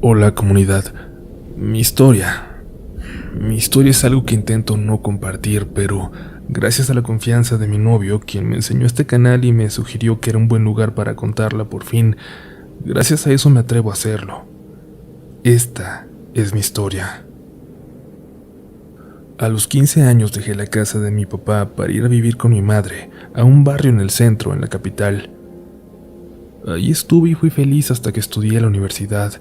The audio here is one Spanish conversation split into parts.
Hola comunidad, mi historia. Mi historia es algo que intento no compartir, pero gracias a la confianza de mi novio, quien me enseñó este canal y me sugirió que era un buen lugar para contarla por fin, gracias a eso me atrevo a hacerlo. Esta es mi historia. A los 15 años dejé la casa de mi papá para ir a vivir con mi madre a un barrio en el centro, en la capital. Ahí estuve y fui feliz hasta que estudié en la universidad.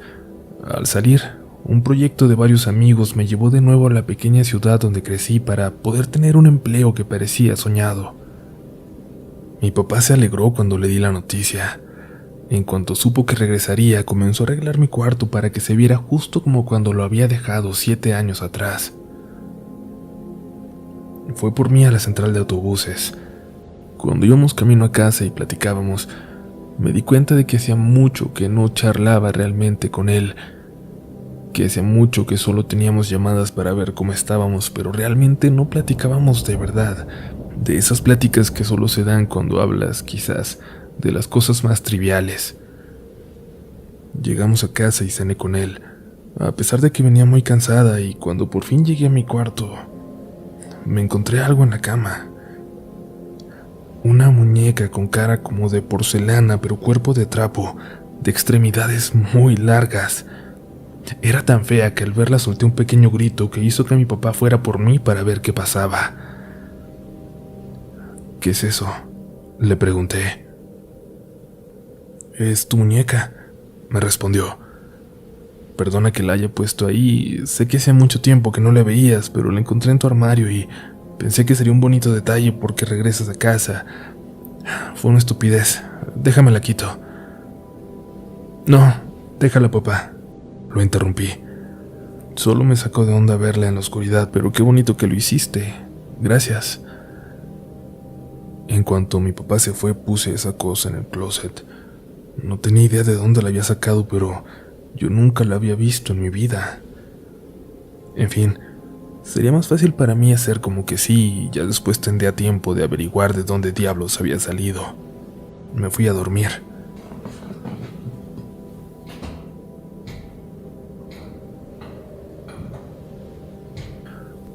Al salir, un proyecto de varios amigos me llevó de nuevo a la pequeña ciudad donde crecí para poder tener un empleo que parecía soñado. Mi papá se alegró cuando le di la noticia. En cuanto supo que regresaría, comenzó a arreglar mi cuarto para que se viera justo como cuando lo había dejado 7 años atrás. Fue por mí a la central de autobuses. Cuando íbamos camino a casa y platicábamos, me di cuenta de que hacía mucho que no charlaba realmente con él, que hacía mucho que solo teníamos llamadas para ver cómo estábamos, pero realmente no platicábamos de verdad, de esas pláticas que solo se dan cuando hablas, quizás, de las cosas más triviales. Llegamos a casa y cené con él, a pesar de que venía muy cansada, y cuando por fin llegué a mi cuarto, me encontré algo en la cama. Una muñeca con cara como de porcelana, pero cuerpo de trapo, de extremidades muy largas. Era tan fea que al verla solté un pequeño grito que hizo que mi papá fuera por mí para ver qué pasaba. ¿Qué es eso?, le pregunté. «Es tu muñeca», me respondió. «Perdona que la haya puesto ahí, sé que hace mucho tiempo que no la veías, pero la encontré en tu armario y pensé que sería un bonito detalle porque regresas a casa. Fue una estupidez, déjame la quito». «No, déjala, papá», lo interrumpí. «Solo me sacó de onda verla en la oscuridad, pero qué bonito que lo hiciste. Gracias». En cuanto mi papá se fue, puse esa cosa en el closet. No tenía idea de dónde la había sacado, pero yo nunca la había visto en mi vida. En fin, sería más fácil para mí hacer como que sí, y ya después tendría tiempo de averiguar de dónde diablos había salido. Me fui a dormir.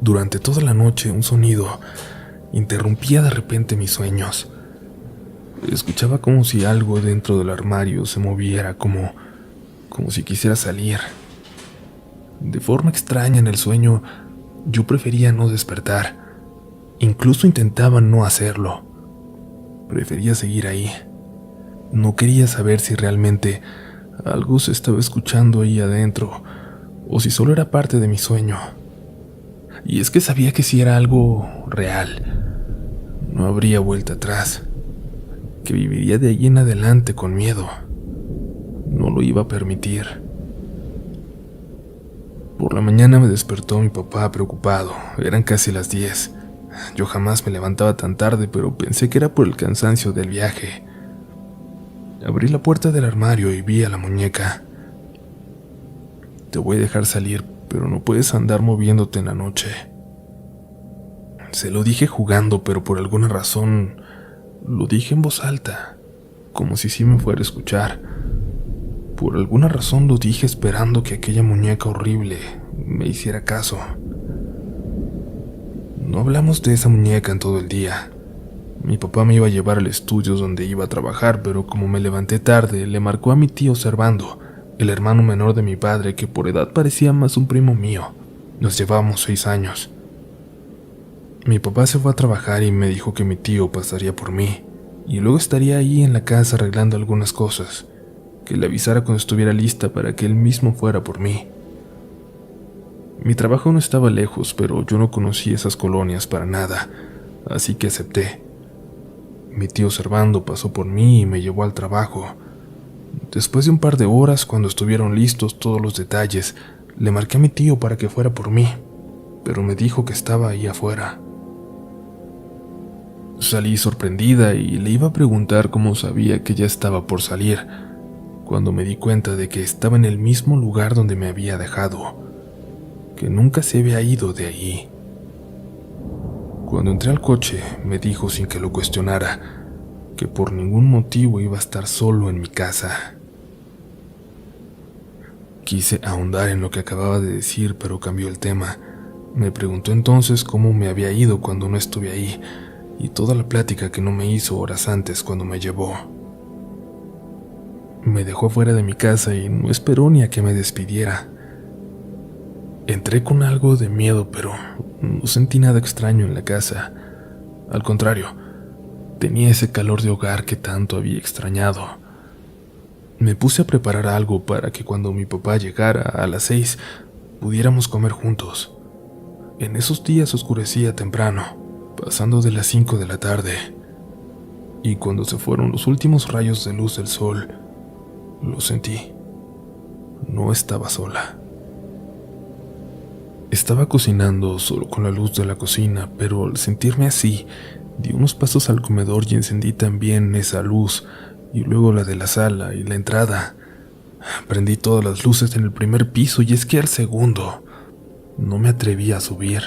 Durante toda la noche, un sonido interrumpía de repente mis sueños. Escuchaba como si algo dentro del armario se moviera, como si quisiera salir. De forma extraña en el sueño, yo prefería no despertar. Incluso intentaba no hacerlo. Prefería seguir ahí. No quería saber si realmente algo se estaba escuchando ahí adentro, o si solo era parte de mi sueño. Y es que sabía que si era algo real, no habría vuelta atrás, que viviría de ahí en adelante con miedo. No lo iba a permitir. Por la mañana me despertó mi papá preocupado. Eran casi las 10. Yo jamás me levantaba tan tarde, pero pensé que era por el cansancio del viaje. Abrí la puerta del armario y vi a la muñeca. «Te voy a dejar salir, pero no puedes andar moviéndote en la noche». Se lo dije jugando, pero por alguna razón lo dije en voz alta, como si sí me fuera a escuchar. Por alguna razón lo dije esperando que aquella muñeca horrible me hiciera caso. No hablamos de esa muñeca en todo el día. Mi papá me iba a llevar al estudio donde iba a trabajar, pero como me levanté tarde, le marcó a mi tío Servando, el hermano menor de mi padre, que por edad parecía más un primo mío. Nos llevábamos 6 años. Mi papá se fue a trabajar y me dijo que mi tío pasaría por mí, y luego estaría ahí en la casa arreglando algunas cosas, que le avisara cuando estuviera lista para que él mismo fuera por mí. Mi trabajo no estaba lejos, pero yo no conocía esas colonias para nada, así que acepté. Mi tío Servando pasó por mí y me llevó al trabajo. Después de un par de horas, cuando estuvieron listos todos los detalles, le marqué a mi tío para que fuera por mí, pero me dijo que estaba ahí afuera. Salí sorprendida y le iba a preguntar cómo sabía que ya estaba por salir, cuando me di cuenta de que estaba en el mismo lugar donde me había dejado, que nunca se había ido de allí. Cuando entré al coche, me dijo sin que lo cuestionara que por ningún motivo iba a estar solo en mi casa. Quise ahondar en lo que acababa de decir, pero cambió el tema. Me preguntó entonces cómo me había ido cuando no estuve ahí, y toda la plática que no me hizo horas antes cuando me llevó. Me dejó fuera de mi casa y no esperó ni a que me despidiera. Entré con algo de miedo, pero no sentí nada extraño en la casa. Al contrario, tenía ese calor de hogar que tanto había extrañado. Me puse a preparar algo para que cuando mi papá llegara a las 6 pudiéramos comer juntos. En esos días oscurecía temprano, pasando de las 5 de la tarde, y cuando se fueron los últimos rayos de luz del sol, lo sentí. No estaba sola. Estaba cocinando solo con la luz de la cocina, pero al sentirme así, di unos pasos al comedor y encendí también esa luz, y luego la de la sala y la entrada. Prendí todas las luces en el primer piso y es que al segundo no me atreví a subir.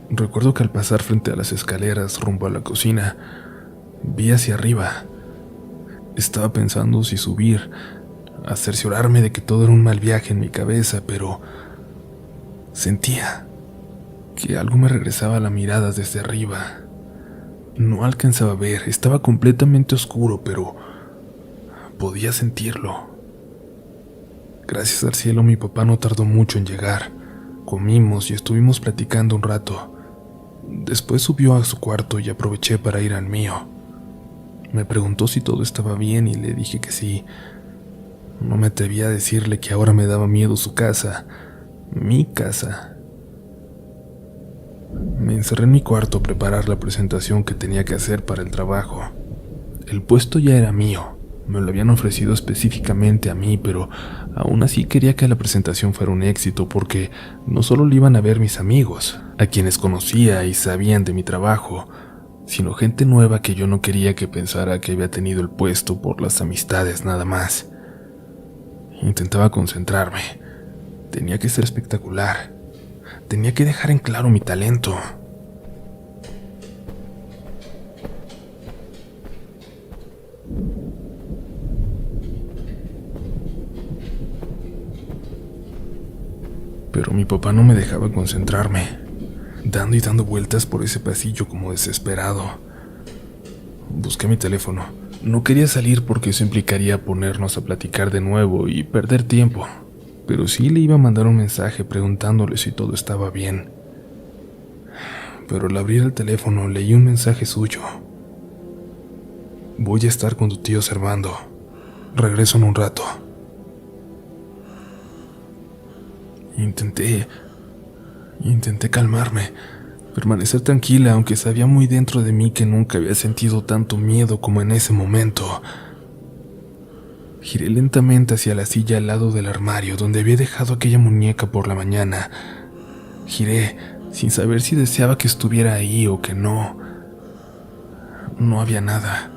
Recuerdo que al pasar frente a las escaleras rumbo a la cocina, vi hacia arriba. Estaba pensando si subir, a cerciorarme de que todo era un mal viaje en mi cabeza, pero sentía que algo me regresaba la mirada desde arriba. No alcanzaba a ver, estaba completamente oscuro, pero podía sentirlo. Gracias al cielo mi papá no tardó mucho en llegar. Comimos y estuvimos platicando un rato. Después subió a su cuarto y aproveché para ir al mío. Me preguntó si todo estaba bien y le dije que sí. No me atrevía a decirle que ahora me daba miedo su casa, mi casa. Me encerré en mi cuarto a preparar la presentación que tenía que hacer para el trabajo. El puesto ya era mío, me lo habían ofrecido específicamente a mí, pero aún así quería que la presentación fuera un éxito porque no solo lo iban a ver mis amigos, a quienes conocía y sabían de mi trabajo, sino gente nueva que yo no quería que pensara que había tenido el puesto por las amistades nada más. Intentaba concentrarme. Tenía que ser espectacular. Tenía que dejar en claro mi talento. Pero mi papá no me dejaba concentrarme, dando y dando vueltas por ese pasillo como desesperado. Busqué mi teléfono. No quería salir porque eso implicaría ponernos a platicar de nuevo y perder tiempo, pero sí le iba a mandar un mensaje preguntándole si todo estaba bien. Pero al abrir el teléfono leí un mensaje suyo. Voy a estar con tu tío Servando. Regreso en un rato. Intenté calmarme, permanecer tranquila, aunque sabía muy dentro de mí que nunca había sentido tanto miedo como en ese momento. Giré lentamente hacia la silla al lado del armario donde había dejado aquella muñeca por la mañana. Giré sin saber si deseaba que estuviera ahí o que no. No había nada.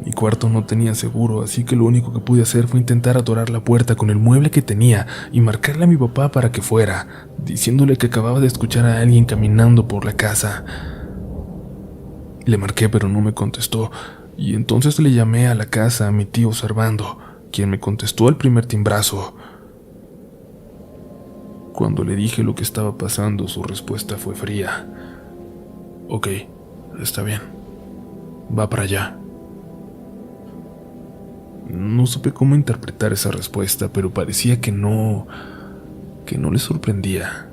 Mi cuarto no tenía seguro, así que lo único que pude hacer fue intentar atorar la puerta con el mueble que tenía y marcarle a mi papá para que fuera, diciéndole que acababa de escuchar a alguien caminando por la casa. Le marqué, pero no me contestó, y entonces le llamé a la casa a mi tío Servando, quien me contestó al primer timbrazo. Cuando le dije lo que estaba pasando, su respuesta fue fría. Ok, está bien. Va para allá. No supe cómo interpretar esa respuesta, pero parecía que no le sorprendía.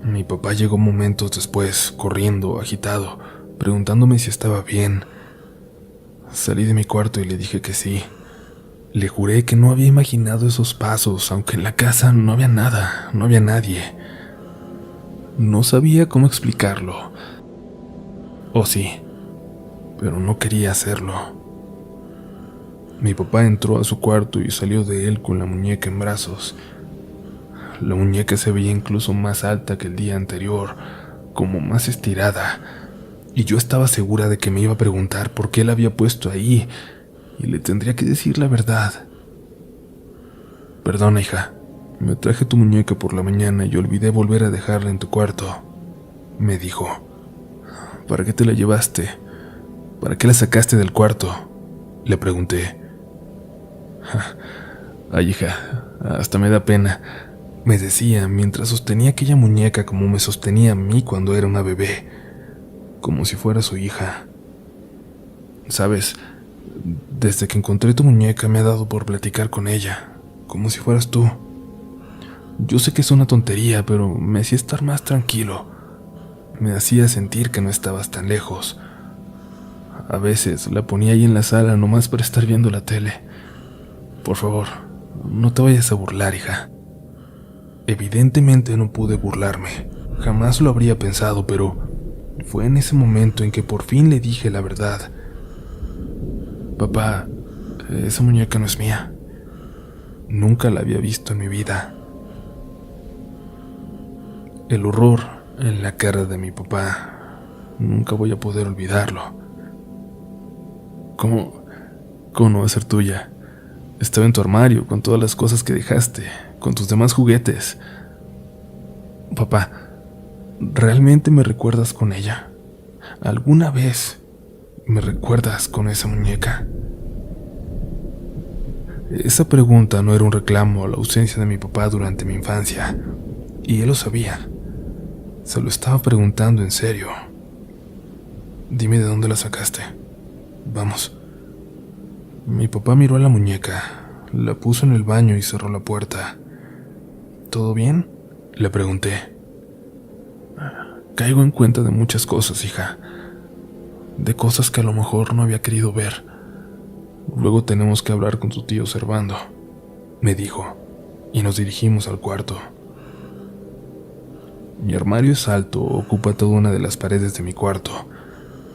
Mi papá llegó momentos después, corriendo, agitado, preguntándome si estaba bien. Salí de mi cuarto y le dije que sí. Le juré que no había imaginado esos pasos, aunque en la casa no había nada, no había nadie. No sabía cómo explicarlo. O sí, pero no quería hacerlo. Mi papá entró a su cuarto y salió de él con la muñeca en brazos. La muñeca se veía incluso más alta que el día anterior, como más estirada, y yo estaba segura de que me iba a preguntar por qué la había puesto ahí, y le tendría que decir la verdad. Perdona, hija, me traje tu muñeca por la mañana y olvidé volver a dejarla en tu cuarto, me dijo. ¿Para qué te la llevaste? ¿Para qué la sacaste del cuarto?, le pregunté. Ay, hija, hasta me da pena, me decía mientras sostenía aquella muñeca como me sostenía a mí cuando era una bebé, como si fuera su hija. Sabes, desde que encontré tu muñeca me ha dado por platicar con ella, como si fueras tú. Yo sé que es una tontería, pero me hacía estar más tranquilo. Me hacía sentir que no estabas tan lejos. A veces la ponía ahí en la sala nomás para estar viendo la tele. Por favor, no te vayas a burlar, hija. Evidentemente no pude burlarme. Jamás lo habría pensado, pero fue en ese momento en que por fin le dije la verdad. Papá, esa muñeca no es mía. Nunca la había visto en mi vida. El horror en la cara de mi papá, nunca voy a poder olvidarlo. ¿Cómo no va a ser tuya? Estaba en tu armario con todas las cosas que dejaste, con tus demás juguetes. Papá, ¿realmente me recuerdas con ella? ¿Alguna vez me recuerdas con esa muñeca? Esa pregunta no era un reclamo a la ausencia de mi papá durante mi infancia, y él lo sabía. Se lo estaba preguntando en serio. Dime de dónde la sacaste. Vamos. Mi papá miró a la muñeca, la puso en el baño y cerró la puerta. ¿Todo bien?, le pregunté. Caigo en cuenta de muchas cosas, hija. De cosas que a lo mejor no había querido ver. Luego tenemos que hablar con tu tío Servando, me dijo, y nos dirigimos al cuarto. Mi armario es alto, ocupa toda una de las paredes de mi cuarto.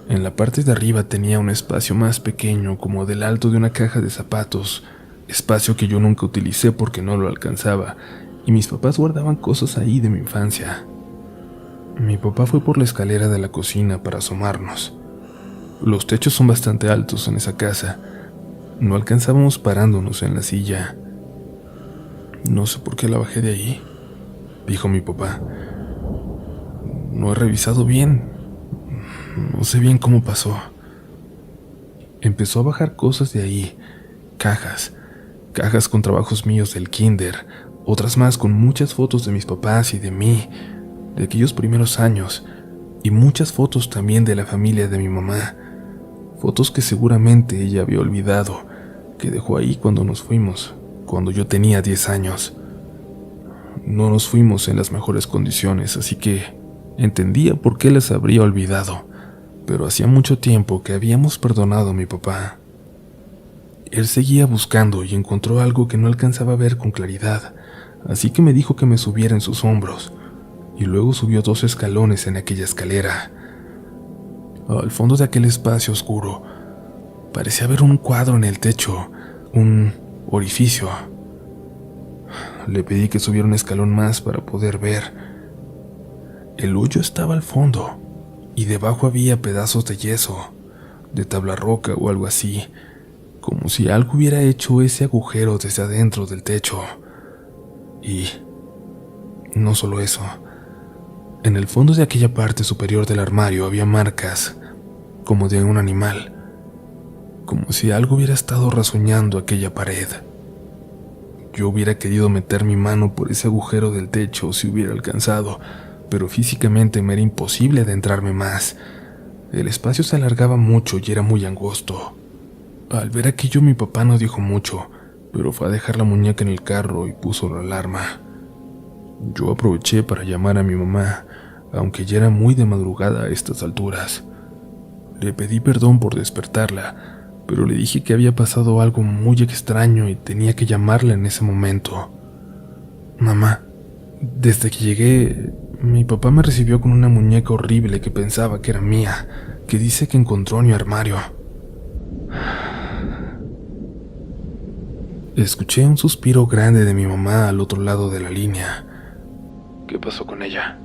En la parte de arriba tenía un espacio más pequeño, como del alto de una caja de zapatos, espacio que yo nunca utilicé porque no lo alcanzaba, y mis papás guardaban cosas ahí de mi infancia. Mi papá fue por la escalera de la cocina para asomarnos. Los techos son bastante altos en esa casa. No alcanzábamos parándonos en la silla. No sé por qué la bajé de ahí, dijo mi papá. No he revisado bien. No sé bien cómo pasó. Empezó a bajar cosas de ahí. Cajas con trabajos míos del kinder, otras más con muchas fotos de mis papás y de mí, de aquellos primeros años, y muchas fotos también de la familia de mi mamá. Fotos que seguramente ella había olvidado, que dejó ahí cuando nos fuimos, cuando yo tenía 10 años. No nos fuimos en las mejores condiciones, así que entendía por qué las habría olvidado, pero hacía mucho tiempo que habíamos perdonado a mi papá. Él seguía buscando y encontró algo que no alcanzaba a ver con claridad, así que me dijo que me subiera en sus hombros, y luego subió 2 escalones en aquella escalera. Al fondo de aquel espacio oscuro, parecía haber un cuadro en el techo, un orificio. Le pedí que subiera un escalón más para poder ver. El hoyo estaba al fondo, y debajo había pedazos de yeso, de tabla roca o algo así, como si algo hubiera hecho ese agujero desde adentro del techo. Y no solo eso, en el fondo de aquella parte superior del armario había marcas, como de un animal, como si algo hubiera estado rasguñando aquella pared. Yo hubiera querido meter mi mano por ese agujero del techo si hubiera alcanzado, pero físicamente me era imposible adentrarme más. El espacio se alargaba mucho y era muy angosto. Al ver aquello mi papá no dijo mucho, pero fue a dejar la muñeca en el carro y puso la alarma. Yo aproveché para llamar a mi mamá, aunque ya era muy de madrugada a estas alturas. Le pedí perdón por despertarla, pero le dije que había pasado algo muy extraño y tenía que llamarla en ese momento. Mamá, desde que llegué, mi papá me recibió con una muñeca horrible que pensaba que era mía, que dice que encontró en mi armario. Escuché un suspiro grande de mi mamá al otro lado de la línea. ¿Qué pasó con ella?,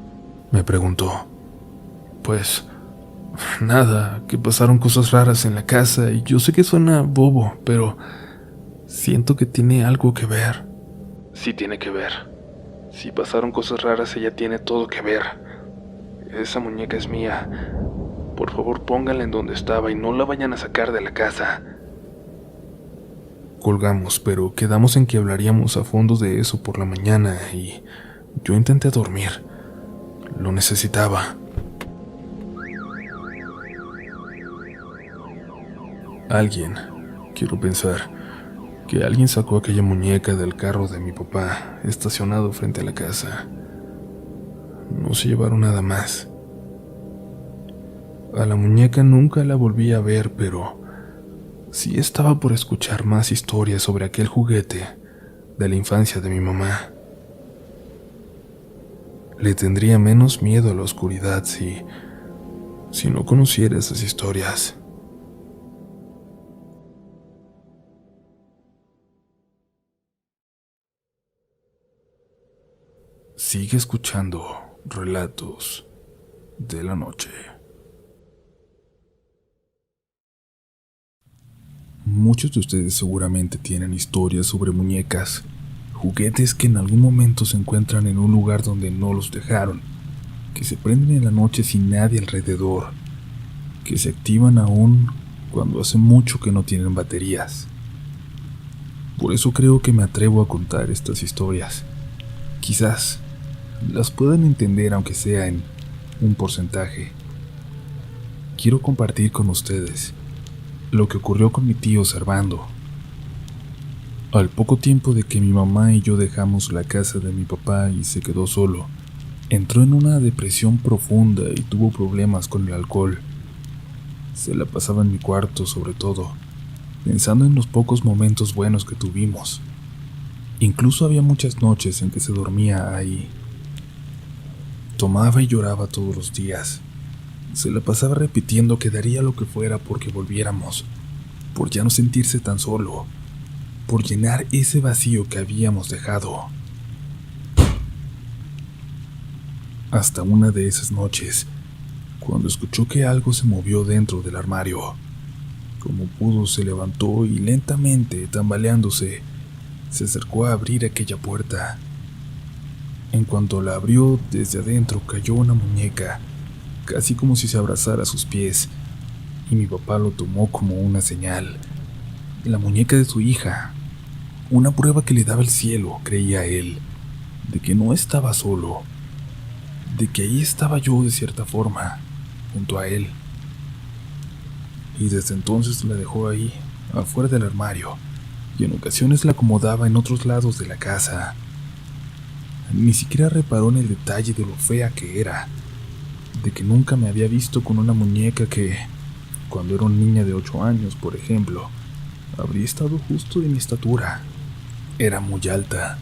me preguntó. Pues nada, que pasaron cosas raras en la casa y yo sé que suena bobo, pero siento que tiene algo que ver. Sí tiene que ver. Si pasaron cosas raras, ella tiene todo que ver. Esa muñeca es mía. Por favor, pónganla en donde estaba y no la vayan a sacar de la casa. Colgamos, pero quedamos en que hablaríamos a fondo de eso por la mañana y yo intenté dormir. Lo necesitaba. Quiero pensar, que alguien sacó aquella muñeca del carro de mi papá estacionado frente a la casa. No se llevaron nada más. A la muñeca nunca la volví a ver, pero sí estaba por escuchar más historias sobre aquel juguete de la infancia de mi mamá. Le tendría menos miedo a la oscuridad si no conociera esas historias. Sigue escuchando Relatos de la Noche. Muchos de ustedes seguramente tienen historias sobre muñecas, juguetes que en algún momento se encuentran en un lugar donde no los dejaron, que se prenden en la noche sin nadie alrededor, que se activan aún cuando hace mucho que no tienen baterías. Por eso creo que me atrevo a contar estas historias. Quizás las puedan entender aunque sea en un porcentaje. Quiero compartir con ustedes lo que ocurrió con mi tío Servando. Al poco tiempo de que mi mamá y yo dejamos la casa de mi papá y se quedó solo, entró en una depresión profunda y tuvo problemas con el alcohol. Se la pasaba en mi cuarto, sobre todo, pensando en los pocos momentos buenos que tuvimos. Incluso había muchas noches en que se dormía ahí. Tomaba y lloraba todos los días. Se la pasaba repitiendo que daría lo que fuera porque volviéramos, por ya no sentirse tan solo, por llenar ese vacío que habíamos dejado. Hasta una de esas noches, cuando escuchó que algo se movió dentro del armario. Como pudo, se levantó y lentamente, tambaleándose, se acercó a abrir aquella puerta. En cuanto la abrió, desde adentro cayó una muñeca, casi como si se abrazara a sus pies, y mi papá lo tomó como una señal. La muñeca de su hija, una prueba que le daba el cielo, creía él, de que no estaba solo, de que ahí estaba yo de cierta forma, junto a él. Y desde entonces la dejó ahí, afuera del armario, y en ocasiones la acomodaba en otros lados de la casa. Ni siquiera reparó en el detalle de lo fea que era, de que nunca me había visto con una muñeca que, cuando era una niña de 8 años, por ejemplo, habría estado justo de mi estatura. Era muy alta.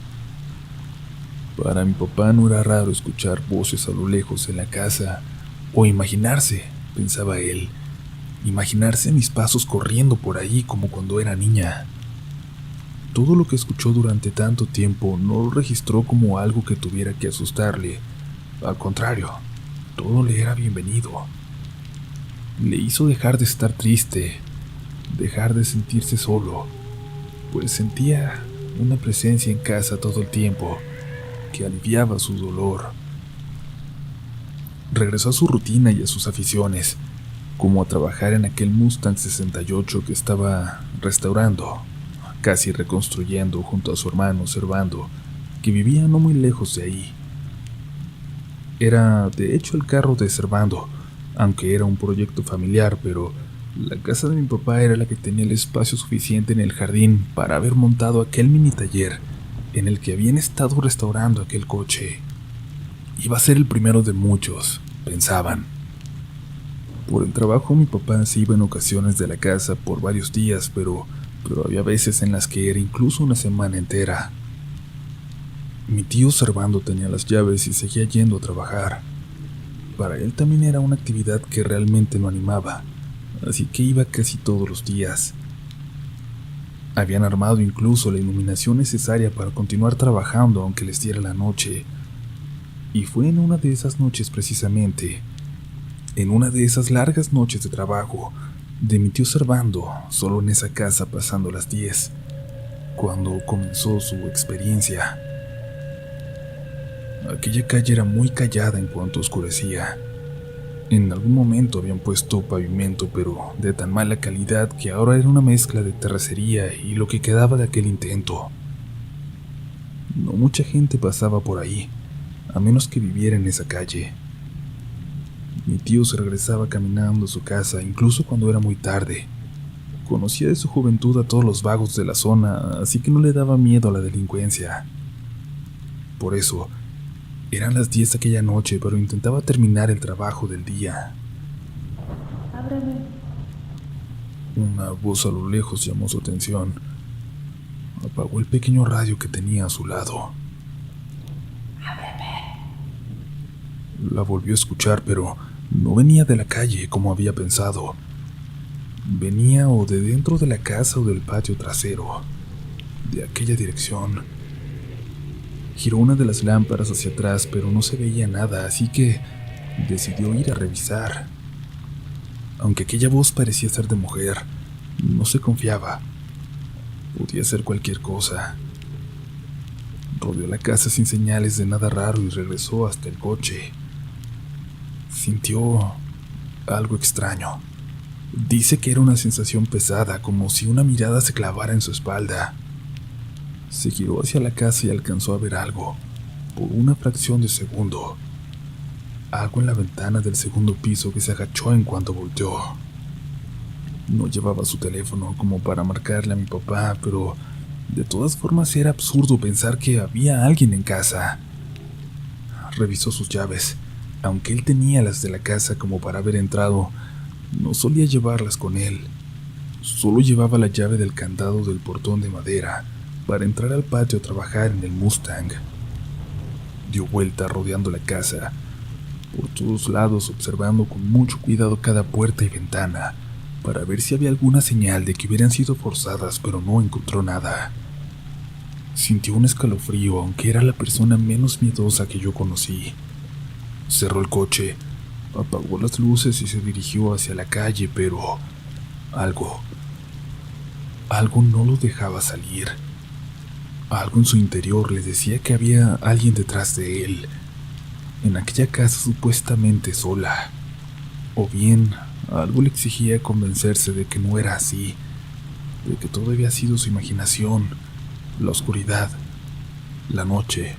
Para mi papá no era raro escuchar voces a lo lejos en la casa, o imaginarse, pensaba él, imaginarse mis pasos corriendo por ahí como cuando era niña. Todo lo que escuchó durante tanto tiempo no lo registró como algo que tuviera que asustarle. Al contrario, todo le era bienvenido. Le hizo dejar de estar triste, dejar de sentirse solo, pues sentía una presencia en casa todo el tiempo que aliviaba su dolor. Regresó a su rutina y a sus aficiones, como a trabajar en aquel Mustang 68 que estaba restaurando, casi reconstruyendo junto a su hermano Servando, que vivía no muy lejos de ahí. Era, de hecho, el carro de Servando, aunque era un proyecto familiar, pero la casa de mi papá era la que tenía el espacio suficiente en el jardín para haber montado aquel mini taller en el que habían estado restaurando aquel coche. Iba a ser el primero de muchos, pensaban. Por el trabajo mi papá se iba en ocasiones de la casa por varios días, pero había veces en las que era incluso una semana entera. Mi tío Servando tenía las llaves y seguía yendo a trabajar. Para él también era una actividad que realmente lo animaba, así que iba casi todos los días. Habían armado incluso la iluminación necesaria para continuar trabajando aunque les diera la noche. Y fue en una de esas noches precisamente, en una de esas largas noches de trabajo, de mi tío Servando, solo en esa casa pasando las 10, cuando comenzó su experiencia. Aquella calle era muy callada en cuanto oscurecía. En algún momento habían puesto pavimento, pero de tan mala calidad que ahora era una mezcla de terracería y lo que quedaba de aquel intento. No mucha gente pasaba por ahí, a menos que viviera en esa calle. Mi tío se regresaba caminando a su casa, incluso cuando era muy tarde. Conocía de su juventud a todos los vagos de la zona, así que no le daba miedo a la delincuencia. Por eso, eran las 10 aquella noche, pero intentaba terminar el trabajo del día. Ábreme. Una voz a lo lejos llamó su atención. Apagó el pequeño radio que tenía a su lado. La volvió a escuchar, pero no venía de la calle como había pensado. Venía o de dentro de la casa o del patio trasero, de aquella dirección. Giró una de las lámparas hacia atrás, pero no se veía nada, así que decidió ir a revisar. Aunque aquella voz parecía ser de mujer, no se confiaba. Podía ser cualquier cosa. Rodeó la casa sin señales de nada raro y regresó hasta el coche. Sintió algo extraño. Dice que era una sensación pesada, como si una mirada se clavara en su espalda. Se giró hacia la casa y alcanzó a ver algo, por una fracción de segundo. Algo en la ventana del segundo piso que se agachó en cuanto volteó. No llevaba su teléfono como para marcarle a mi papá, pero de todas formas era absurdo pensar que había alguien en casa. Revisó sus llaves. Aunque él tenía las de la casa como para haber entrado, no solía llevarlas con él. Solo llevaba la llave del candado del portón de madera para entrar al patio a trabajar en el Mustang. Dio vuelta rodeando la casa, por todos lados observando con mucho cuidado cada puerta y ventana, para ver si había alguna señal de que hubieran sido forzadas, pero no encontró nada. Sintió un escalofrío, aunque era la persona menos miedosa que yo conocí. Cerró el coche, apagó las luces y se dirigió hacia la calle, pero algo no lo dejaba salir. Algo en su interior le decía que había alguien detrás de él, en aquella casa supuestamente sola. O bien, algo le exigía convencerse de que no era así, de que todo había sido su imaginación, la oscuridad, la noche.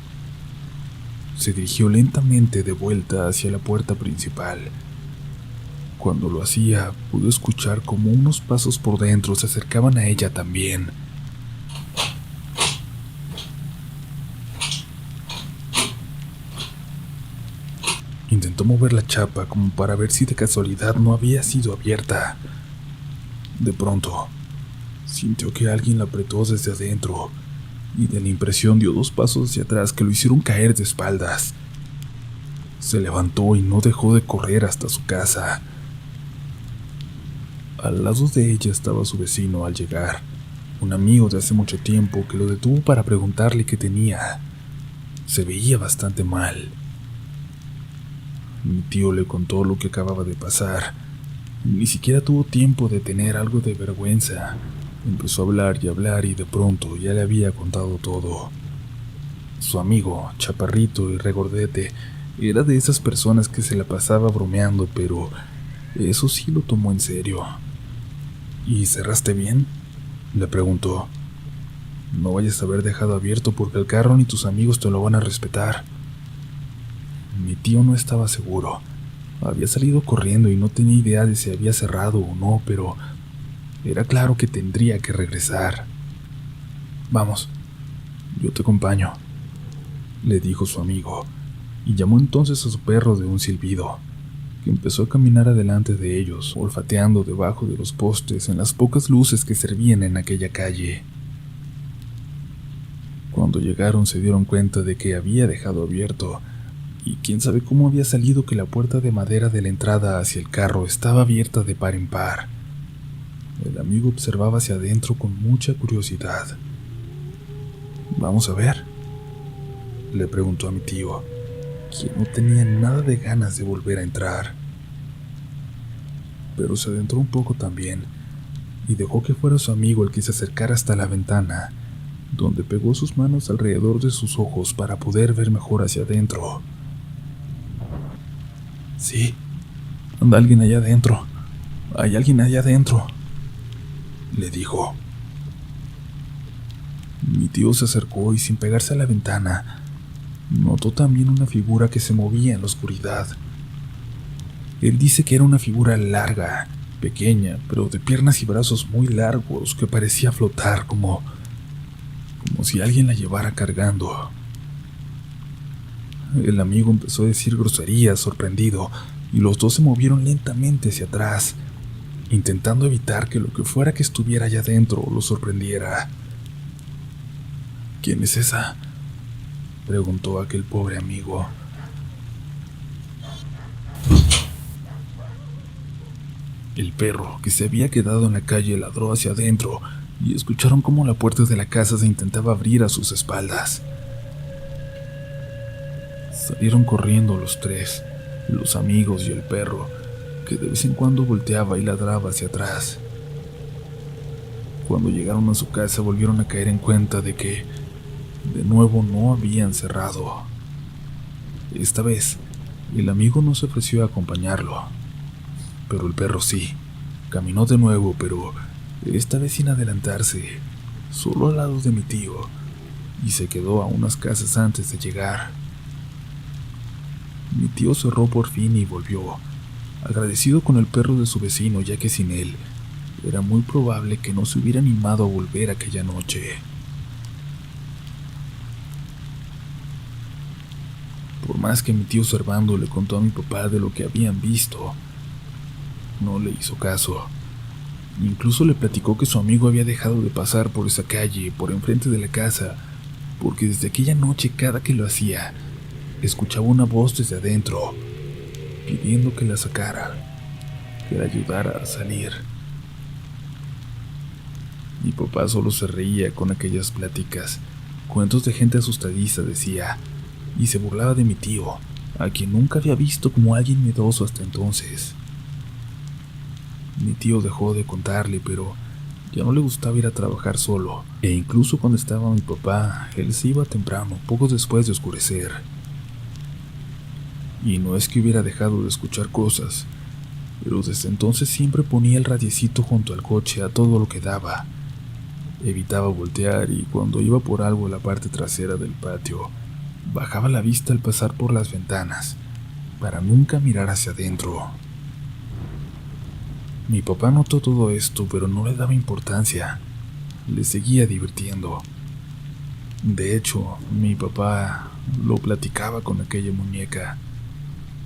Se dirigió lentamente de vuelta hacia la puerta principal. Cuando lo hacía, pudo escuchar como unos pasos por dentro se acercaban a ella también. Intentó mover la chapa como para ver si de casualidad no había sido abierta. De pronto, sintió que alguien la apretó desde adentro, y de la impresión dio 2 pasos hacia atrás que lo hicieron caer de espaldas. Se levantó y no dejó de correr hasta su casa. Al lado de ella estaba su vecino al llegar, un amigo de hace mucho tiempo que lo detuvo para preguntarle qué tenía. Se veía bastante mal. Mi tío le contó lo que acababa de pasar. Ni siquiera tuvo tiempo de tener algo de vergüenza. Empezó a hablar y de pronto ya le había contado todo. Su amigo, chaparrito y regordete, era de esas personas que se la pasaba bromeando, pero eso sí lo tomó en serio. ¿Y cerraste bien?, le preguntó. No vayas a haber dejado abierto porque el carro ni tus amigos te lo van a respetar. Mi tío no estaba seguro. Había salido corriendo y no tenía idea de si había cerrado o no, pero era claro que tendría que regresar. Vamos, yo te acompaño, le dijo su amigo, y llamó entonces a su perro de un silbido, que empezó a caminar adelante de ellos, olfateando debajo de los postes en las pocas luces que servían en aquella calle. Cuando llegaron se dieron cuenta de que había dejado abierto, y quién sabe cómo había salido que la puerta de madera de la entrada hacia el carro estaba abierta de par en par. El amigo observaba hacia adentro con mucha curiosidad. «¿Vamos a ver?», le preguntó a mi tío, quien no tenía nada de ganas de volver a entrar. Pero se adentró un poco también, y dejó que fuera su amigo el que se acercara hasta la ventana, donde pegó sus manos alrededor de sus ojos para poder ver mejor hacia adentro. «Sí», Anda alguien allá adentro. Hay alguien allá adentro, le dijo. Mi tío se acercó y sin pegarse a la ventana, notó también una figura que se movía en la oscuridad. Él dice que era una figura larga, pequeña, pero de piernas y brazos muy largos que parecía flotar como si alguien la llevara cargando. El amigo empezó a decir groserías, sorprendido, y los dos se movieron lentamente hacia atrás, intentando evitar que lo que fuera que estuviera allá adentro los sorprendiera. ¿Quién es esa?, preguntó aquel pobre amigo. El perro, que se había quedado en la calle, ladró hacia adentro y escucharon cómo la puerta de la casa se intentaba abrir a sus espaldas. Salieron corriendo los tres, los amigos y el perro, que de vez en cuando volteaba y ladraba hacia atrás. Cuando llegaron a su casa volvieron a caer en cuenta de que, de nuevo, no habían cerrado. Esta vez, el amigo no se ofreció a acompañarlo, pero el perro sí. Caminó de nuevo, pero esta vez sin adelantarse, solo al lado de mi tío, y se quedó a unas casas antes de llegar. Mi tío cerró por fin y volvió, agradecido con el perro de su vecino, ya que sin él era muy probable que no se hubiera animado a volver aquella noche. Por más que mi tío Servando le contó a mi papá de lo que habían visto, no le hizo caso. Incluso le platicó que su amigo había dejado de pasar por esa calle, por enfrente de la casa, porque desde aquella noche, cada que lo hacía, escuchaba una voz desde adentro, pidiendo que la sacara, que la ayudara a salir. Mi papá solo se reía con aquellas pláticas, cuentos de gente asustadiza, decía, y se burlaba de mi tío, a quien nunca había visto como alguien miedoso hasta entonces. Mi tío dejó de contarle, pero ya no le gustaba ir a trabajar solo, e incluso cuando estaba mi papá, él se iba temprano, poco después de oscurecer. Y no es que hubiera dejado de escuchar cosas, pero desde entonces siempre ponía el radiecito junto al coche a todo lo que daba. Evitaba voltear y cuando iba por algo a la parte trasera del patio, bajaba la vista al pasar por las ventanas, para nunca mirar hacia adentro. Mi papá notó todo esto, pero no le daba importancia. Le seguía divirtiendo. De hecho, mi papá lo platicaba con aquella muñeca.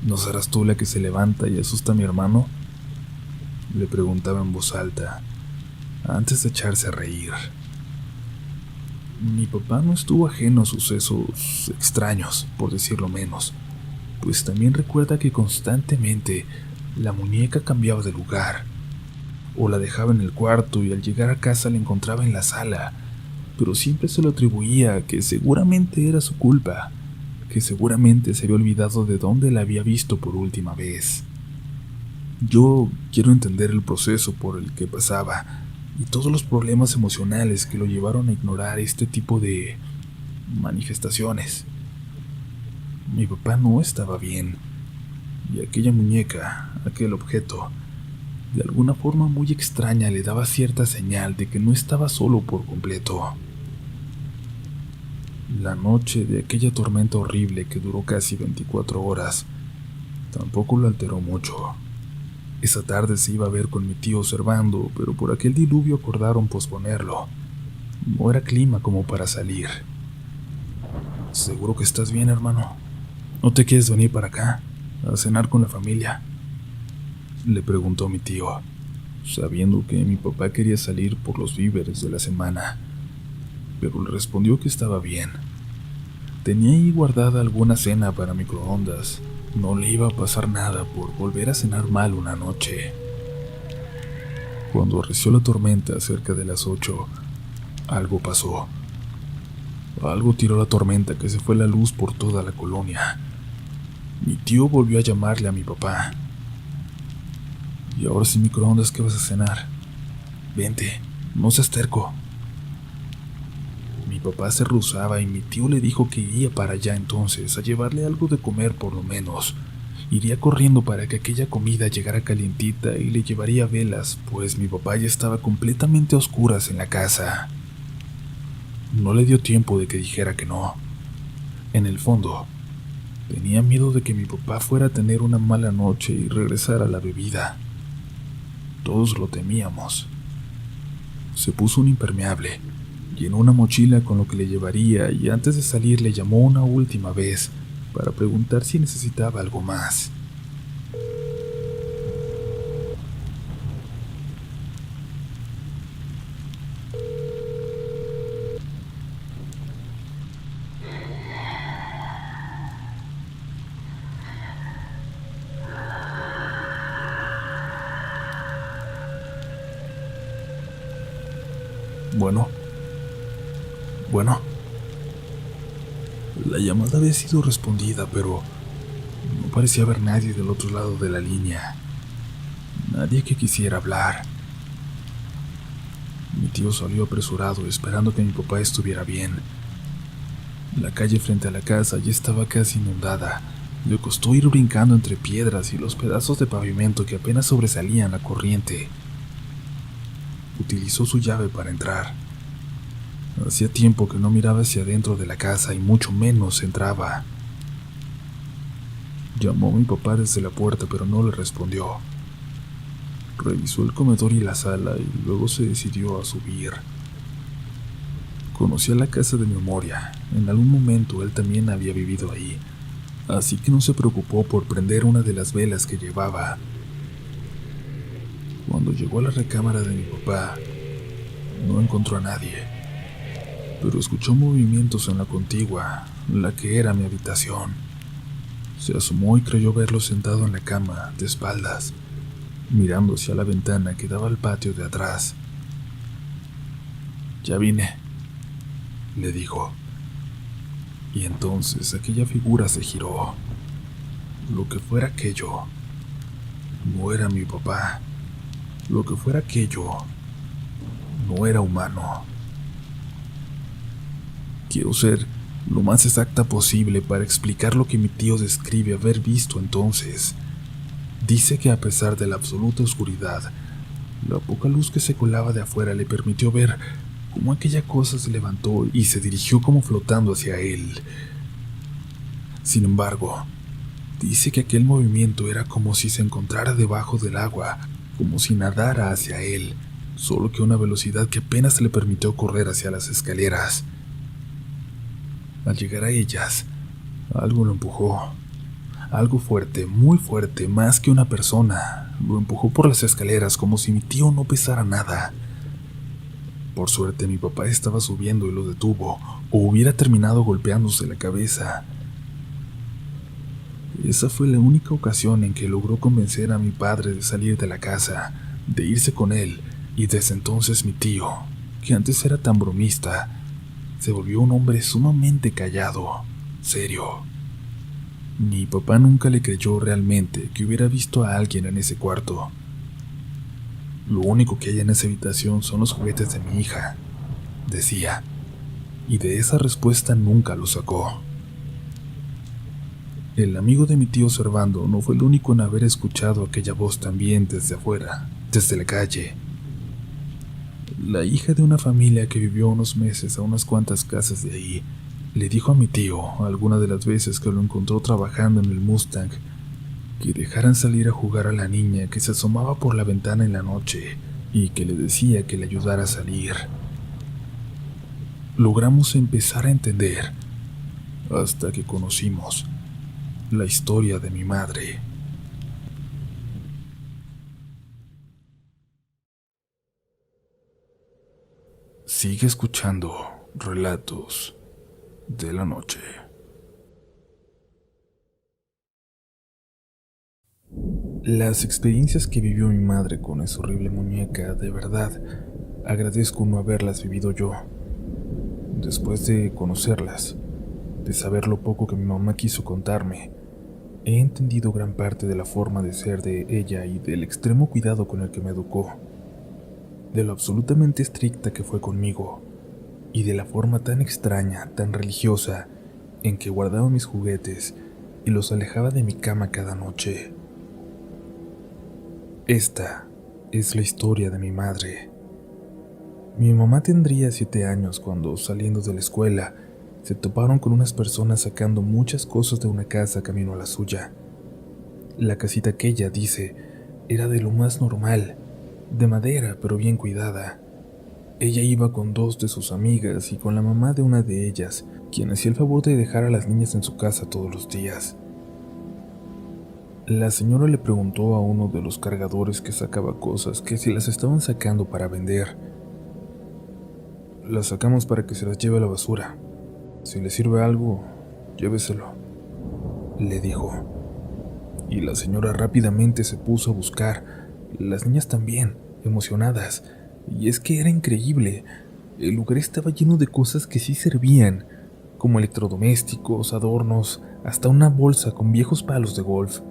¿No serás tú la que se levanta y asusta a mi hermano?, le preguntaba en voz alta, antes de echarse a reír. Mi papá no estuvo ajeno a sucesos extraños, por decirlo menos, pues también recuerda que constantemente la muñeca cambiaba de lugar, o la dejaba en el cuarto y al llegar a casa la encontraba en la sala, pero siempre se lo atribuía a que seguramente era su culpa, que seguramente se había olvidado de dónde la había visto por última vez. Yo quiero entender el proceso por el que pasaba y todos los problemas emocionales que lo llevaron a ignorar este tipo de manifestaciones. Mi papá no estaba bien, y aquella muñeca, aquel objeto, de alguna forma muy extraña le daba cierta señal de que no estaba solo por completo. La noche de aquella tormenta horrible que duró casi 24 horas tampoco lo alteró mucho. Esa tarde se iba a ver con mi tío Servando, pero por aquel diluvio acordaron posponerlo. No era clima como para salir. ¿Seguro que estás bien, hermano? ¿No te quieres venir para acá, a cenar con la familia?, le preguntó mi tío, sabiendo que mi papá quería salir por los víveres de la semana, pero le respondió que estaba bien. Tenía ahí guardada alguna cena para microondas. No le iba a pasar nada por volver a cenar mal una noche. Cuando arreció la tormenta cerca de las 8, algo pasó. Algo tiró la tormenta que se fue la luz por toda la colonia. Mi tío volvió a llamarle a mi papá. Y ahora sin microondas, ¿qué vas a cenar? Vente, no seas terco. Mi papá se rehusaba y mi tío le dijo que iría para allá entonces a llevarle algo de comer por lo menos, Iría corriendo para que aquella comida llegara calientita y le llevaría velas, pues mi papá ya estaba completamente a oscuras en la casa. No le dio tiempo de que dijera que no. En el fondo, tenía miedo de que mi papá fuera a tener una mala noche y regresara a la bebida. Todos lo temíamos. Se puso un impermeable, llenó una mochila con lo que le llevaría y antes de salir le llamó una última vez para preguntar si necesitaba algo más. Bueno. La llamada había sido respondida, pero no parecía haber nadie del otro lado de la línea. Nadie que quisiera hablar. Mi tío salió apresurado, esperando que mi papá estuviera bien. La calle frente a la casa ya estaba casi inundada. Le costó ir brincando entre piedras y los pedazos de pavimento que apenas sobresalían la corriente. Utilizó su llave para entrar. Hacía tiempo que no miraba hacia adentro de la casa y mucho menos entraba. Llamó a mi papá desde la puerta, pero no le respondió. Revisó el comedor y la sala y luego se decidió a subir. Conocía la casa de memoria. En algún momento él también había vivido ahí, así que no se preocupó por prender una de las velas que llevaba. Cuando llegó a la recámara de mi papá, no encontró a nadie, pero escuchó movimientos en la contigua, la que era mi habitación. Se asomó y creyó verlo sentado en la cama, de espaldas, mirando hacia la ventana que daba al patio de atrás. «Ya vine», le dijo. Y entonces aquella figura se giró. Lo que fuera aquello, no era mi papá. Lo que fuera aquello, no era humano. Quiero ser lo más exacta posible para explicar lo que mi tío describe haber visto entonces. Dice que a pesar de la absoluta oscuridad, la poca luz que se colaba de afuera le permitió ver cómo aquella cosa se levantó y se dirigió como flotando hacia él. Sin embargo, dice que aquel movimiento era como si se encontrara debajo del agua, como si nadara hacia él, solo que a una velocidad que apenas le permitió correr hacia las escaleras. Al llegar a ellas, algo lo empujó. Algo fuerte, muy fuerte, más que una persona. Lo empujó por las escaleras como si mi tío no pesara nada. Por suerte mi papá estaba subiendo y lo detuvo, o hubiera terminado golpeándose la cabeza. Esa fue la única ocasión en que logró convencer a mi padre de salir de la casa, de irse con él, y desde entonces mi tío, que antes era tan bromista, se volvió un hombre sumamente callado, serio. Mi papá nunca le creyó realmente que hubiera visto a alguien en ese cuarto. Lo único que hay en esa habitación son los juguetes de mi hija, decía, y de esa respuesta nunca lo sacó. El amigo de mi tío Servando no fue el único en haber escuchado aquella voz también desde afuera, desde la calle. La hija de una familia que vivió unos meses a unas cuantas casas de ahí le dijo a mi tío, alguna de las veces que lo encontró trabajando en el Mustang, que dejaran salir a jugar a la niña que se asomaba por la ventana en la noche y que le decía que le ayudara a salir. Logramos empezar a entender, hasta que conocimos la historia de mi madre. Sigue escuchando Relatos de la Noche. Las experiencias que vivió mi madre con esa horrible muñeca, de verdad, agradezco no haberlas vivido yo. Después de conocerlas, de saber lo poco que mi mamá quiso contarme, he entendido gran parte de la forma de ser de ella y del extremo cuidado con el que me educó, de lo absolutamente estricta que fue conmigo, y de la forma tan extraña, tan religiosa, en que guardaba mis juguetes y los alejaba de mi cama cada noche. Esta es la historia de mi madre. Mi mamá tendría 7 años cuando, saliendo de la escuela, se toparon con unas personas sacando muchas cosas de una casa camino a la suya. La casita que ella dice era de lo más normal, de madera pero bien cuidada. Ella iba con 2 de sus amigas y con la mamá de una de ellas, quien hacía el favor de dejar a las niñas en su casa todos los días. La señora le preguntó a uno de los cargadores que sacaba cosas que si las estaban sacando para vender. Las sacamos para que se las lleve a la basura. Si le sirve algo, lléveselo, le dijo. Y la señora rápidamente se puso a buscar, las niñas también, emocionadas. Y es que era increíble, el lugar estaba lleno de cosas que sí servían, como electrodomésticos, adornos, hasta una bolsa con viejos palos de golf.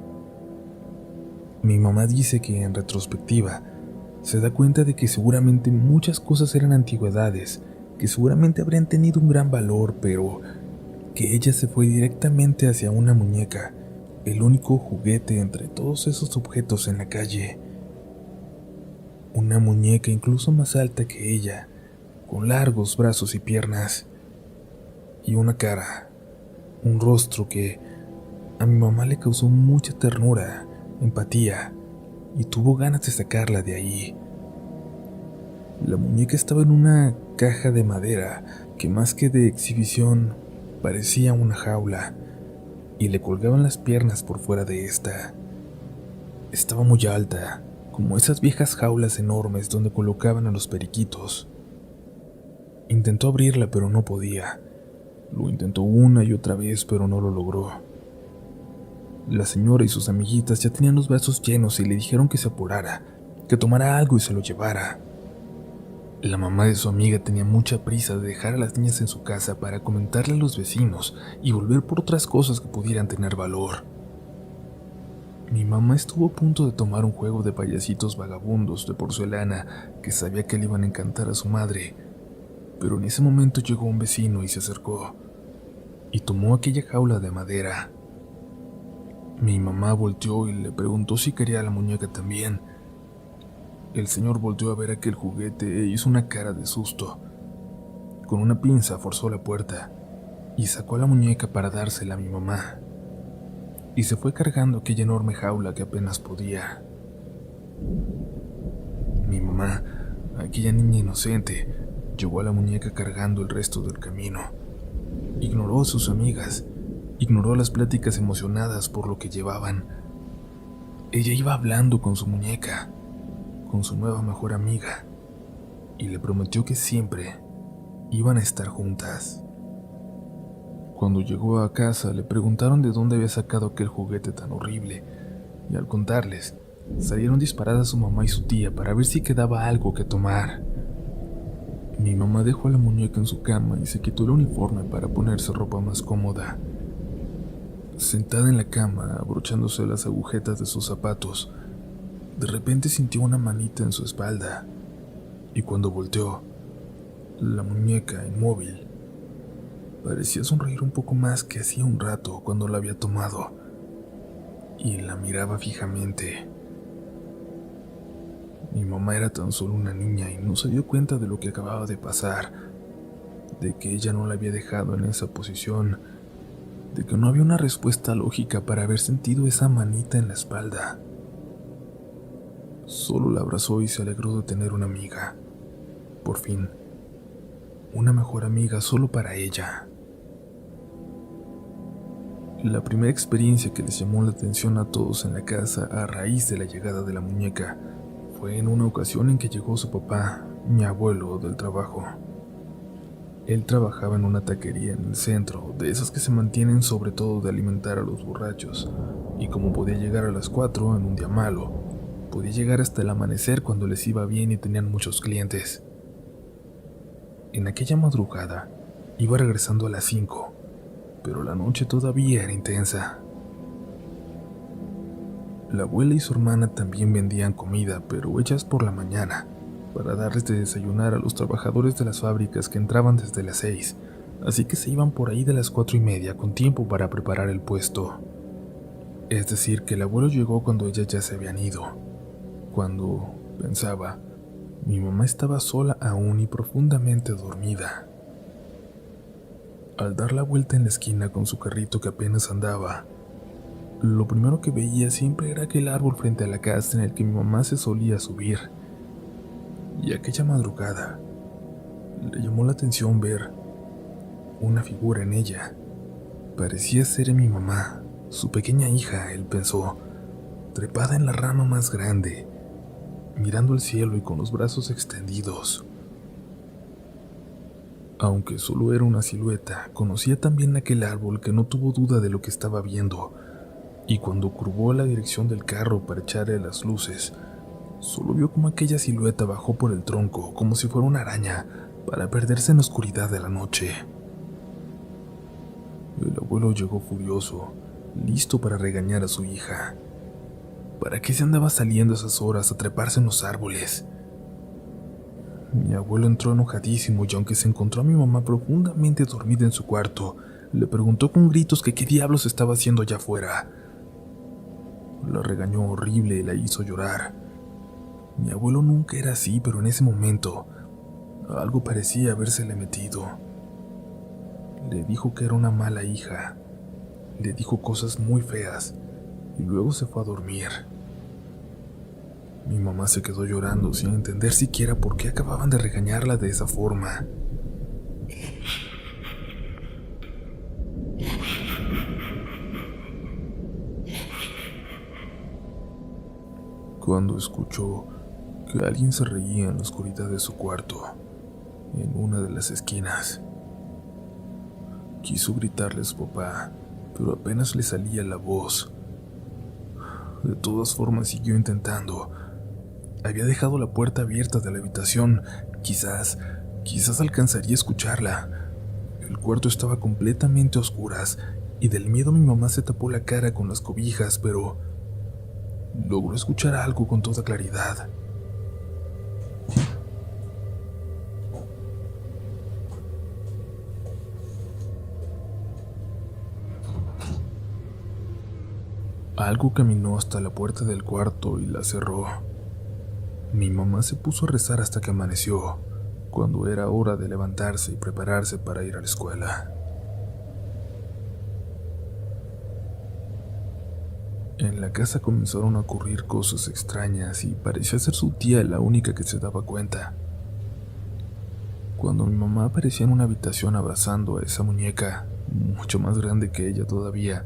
Mi mamá dice que en retrospectiva se da cuenta de que seguramente muchas cosas eran antigüedades, que seguramente habrían tenido un gran valor, pero que ella se fue directamente hacia una muñeca, el único juguete entre todos esos objetos en la calle. Una muñeca incluso más alta que ella, con largos brazos y piernas, y una cara, un rostro que a mi mamá le causó mucha ternura, empatía, y tuvo ganas de sacarla de ahí. La muñeca estaba en una caja de madera que más que de exhibición parecía una jaula, y le colgaban las piernas por fuera de esta. Estaba muy alta, como esas viejas jaulas enormes donde colocaban a los periquitos. Intentó abrirla pero no podía. Lo intentó una y otra vez pero no lo logró. La señora y sus amiguitas ya tenían los brazos llenos y le dijeron que se apurara, que tomara algo y se lo llevara. La mamá de su amiga tenía mucha prisa de dejar a las niñas en su casa para comentarle a los vecinos y volver por otras cosas que pudieran tener valor. Mi mamá estuvo a punto de tomar un juego de payasitos vagabundos de porcelana que sabía que le iban a encantar a su madre, pero en ese momento llegó un vecino y se acercó, y tomó aquella jaula de madera. Mi mamá volteó y le preguntó si quería la muñeca también. El señor volteó a ver aquel juguete e hizo una cara de susto. Con una pinza forzó la puerta y sacó la muñeca para dársela a mi mamá. Y se fue cargando aquella enorme jaula que apenas podía. Mi mamá, aquella niña inocente, llevó a la muñeca cargando el resto del camino. Ignoró a sus amigas, ignoró las pláticas emocionadas por lo que llevaban. Ella iba hablando con su muñeca, con su nueva mejor amiga, y le prometió que siempre iban a estar juntas. Cuando llegó a casa le preguntaron de dónde había sacado aquel juguete tan horrible, y al contarles, salieron disparadas su mamá y su tía para ver si quedaba algo que tomar. Mi mamá dejó a la muñeca en su cama y se quitó el uniforme para ponerse ropa más cómoda. Sentada en la cama, abrochándose las agujetas de sus zapatos, de repente sintió una manita en su espalda, y cuando volteó, la muñeca, inmóvil, parecía sonreír un poco más que hacía un rato cuando la había tomado, y la miraba fijamente. Mi mamá era tan solo una niña y no se dio cuenta de lo que acababa de pasar, de que ella no la había dejado en esa posición, de que no había una respuesta lógica para haber sentido esa manita en la espalda. Solo la abrazó y se alegró de tener una amiga. Por fin, una mejor amiga solo para ella. La primera experiencia que les llamó la atención a todos en la casa a raíz de la llegada de la muñeca fue en una ocasión en que llegó su papá, mi abuelo, del trabajo. Él trabajaba en una taquería en el centro, de esas que se mantienen sobre todo de alimentar a los borrachos, y como podía llegar a las 4 en un día malo, podía llegar hasta el amanecer cuando les iba bien y tenían muchos clientes. En aquella madrugada iba regresando a las 5, pero la noche todavía era intensa. La abuela y su hermana también vendían comida, pero hechas por la mañana, para darles de desayunar a los trabajadores de las fábricas que entraban desde las 6, así que se iban por ahí de las 4:30 con tiempo para preparar el puesto. Es decir, que el abuelo llegó cuando ellas ya se habían ido. Cuando pensaba, mi mamá estaba sola aún y profundamente dormida. Al dar la vuelta en la esquina con su carrito que apenas andaba, lo primero que veía siempre era aquel árbol frente a la casa en el que mi mamá se solía subir. Y aquella madrugada, le llamó la atención ver una figura en ella. Parecía ser mi mamá, su pequeña hija, él pensó, trepada en la rama más grande, mirando el cielo y con los brazos extendidos. Aunque solo era una silueta, conocía también aquel árbol que no tuvo duda de lo que estaba viendo, y cuando curvó a la dirección del carro para echarle las luces, solo vio como aquella silueta bajó por el tronco como si fuera una araña para perderse en la oscuridad de la noche. El abuelo llegó furioso, listo para regañar a su hija. ¿Para qué se andaba saliendo a esas horas a treparse en los árboles? Mi abuelo entró enojadísimo y aunque se encontró a mi mamá profundamente dormida en su cuarto, le preguntó con gritos que qué diablos estaba haciendo allá afuera. La regañó horrible y la hizo llorar. Mi abuelo nunca era así, pero en ese momento algo parecía habérsele metido. Le dijo que era una mala hija, le dijo cosas muy feas y luego se fue a dormir. Mi mamá se quedó llorando sin entender siquiera por qué acababan de regañarla de esa forma. Cuando escuchó que alguien se reía en la oscuridad de su cuarto, en una de las esquinas, quiso gritarle a su papá, pero apenas le salía la voz. De todas formas siguió intentando. Había dejado la puerta abierta de la habitación. Quizás alcanzaría a escucharla. El cuarto estaba completamente a oscuras y del miedo mi mamá se tapó la cara con las cobijas, pero logró escuchar algo con toda claridad. Algo caminó hasta la puerta del cuarto y la cerró. Mi mamá se puso a rezar hasta que amaneció, cuando era hora de levantarse y prepararse para ir a la escuela. En la casa comenzaron a ocurrir cosas extrañas y parecía ser su tía la única que se daba cuenta. Cuando mi mamá aparecía en una habitación abrazando a esa muñeca, mucho más grande que ella todavía,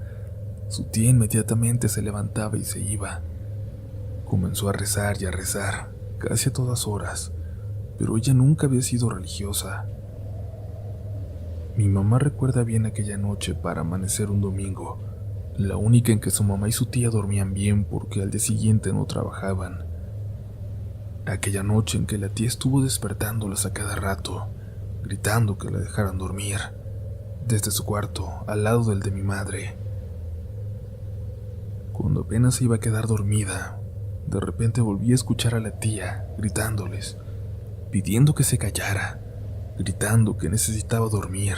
su tía inmediatamente se levantaba y se iba. Comenzó a rezar y a rezar, casi a todas horas, pero ella nunca había sido religiosa. Mi mamá recuerda bien aquella noche para amanecer un domingo, la única en que su mamá y su tía dormían bien porque al día siguiente no trabajaban. Aquella noche en que la tía estuvo despertándolas a cada rato, gritando que la dejaran dormir, desde su cuarto, al lado del de mi madre. Cuando apenas se iba a quedar dormida, de repente volví a escuchar a la tía gritándoles, pidiendo que se callara, gritando que necesitaba dormir.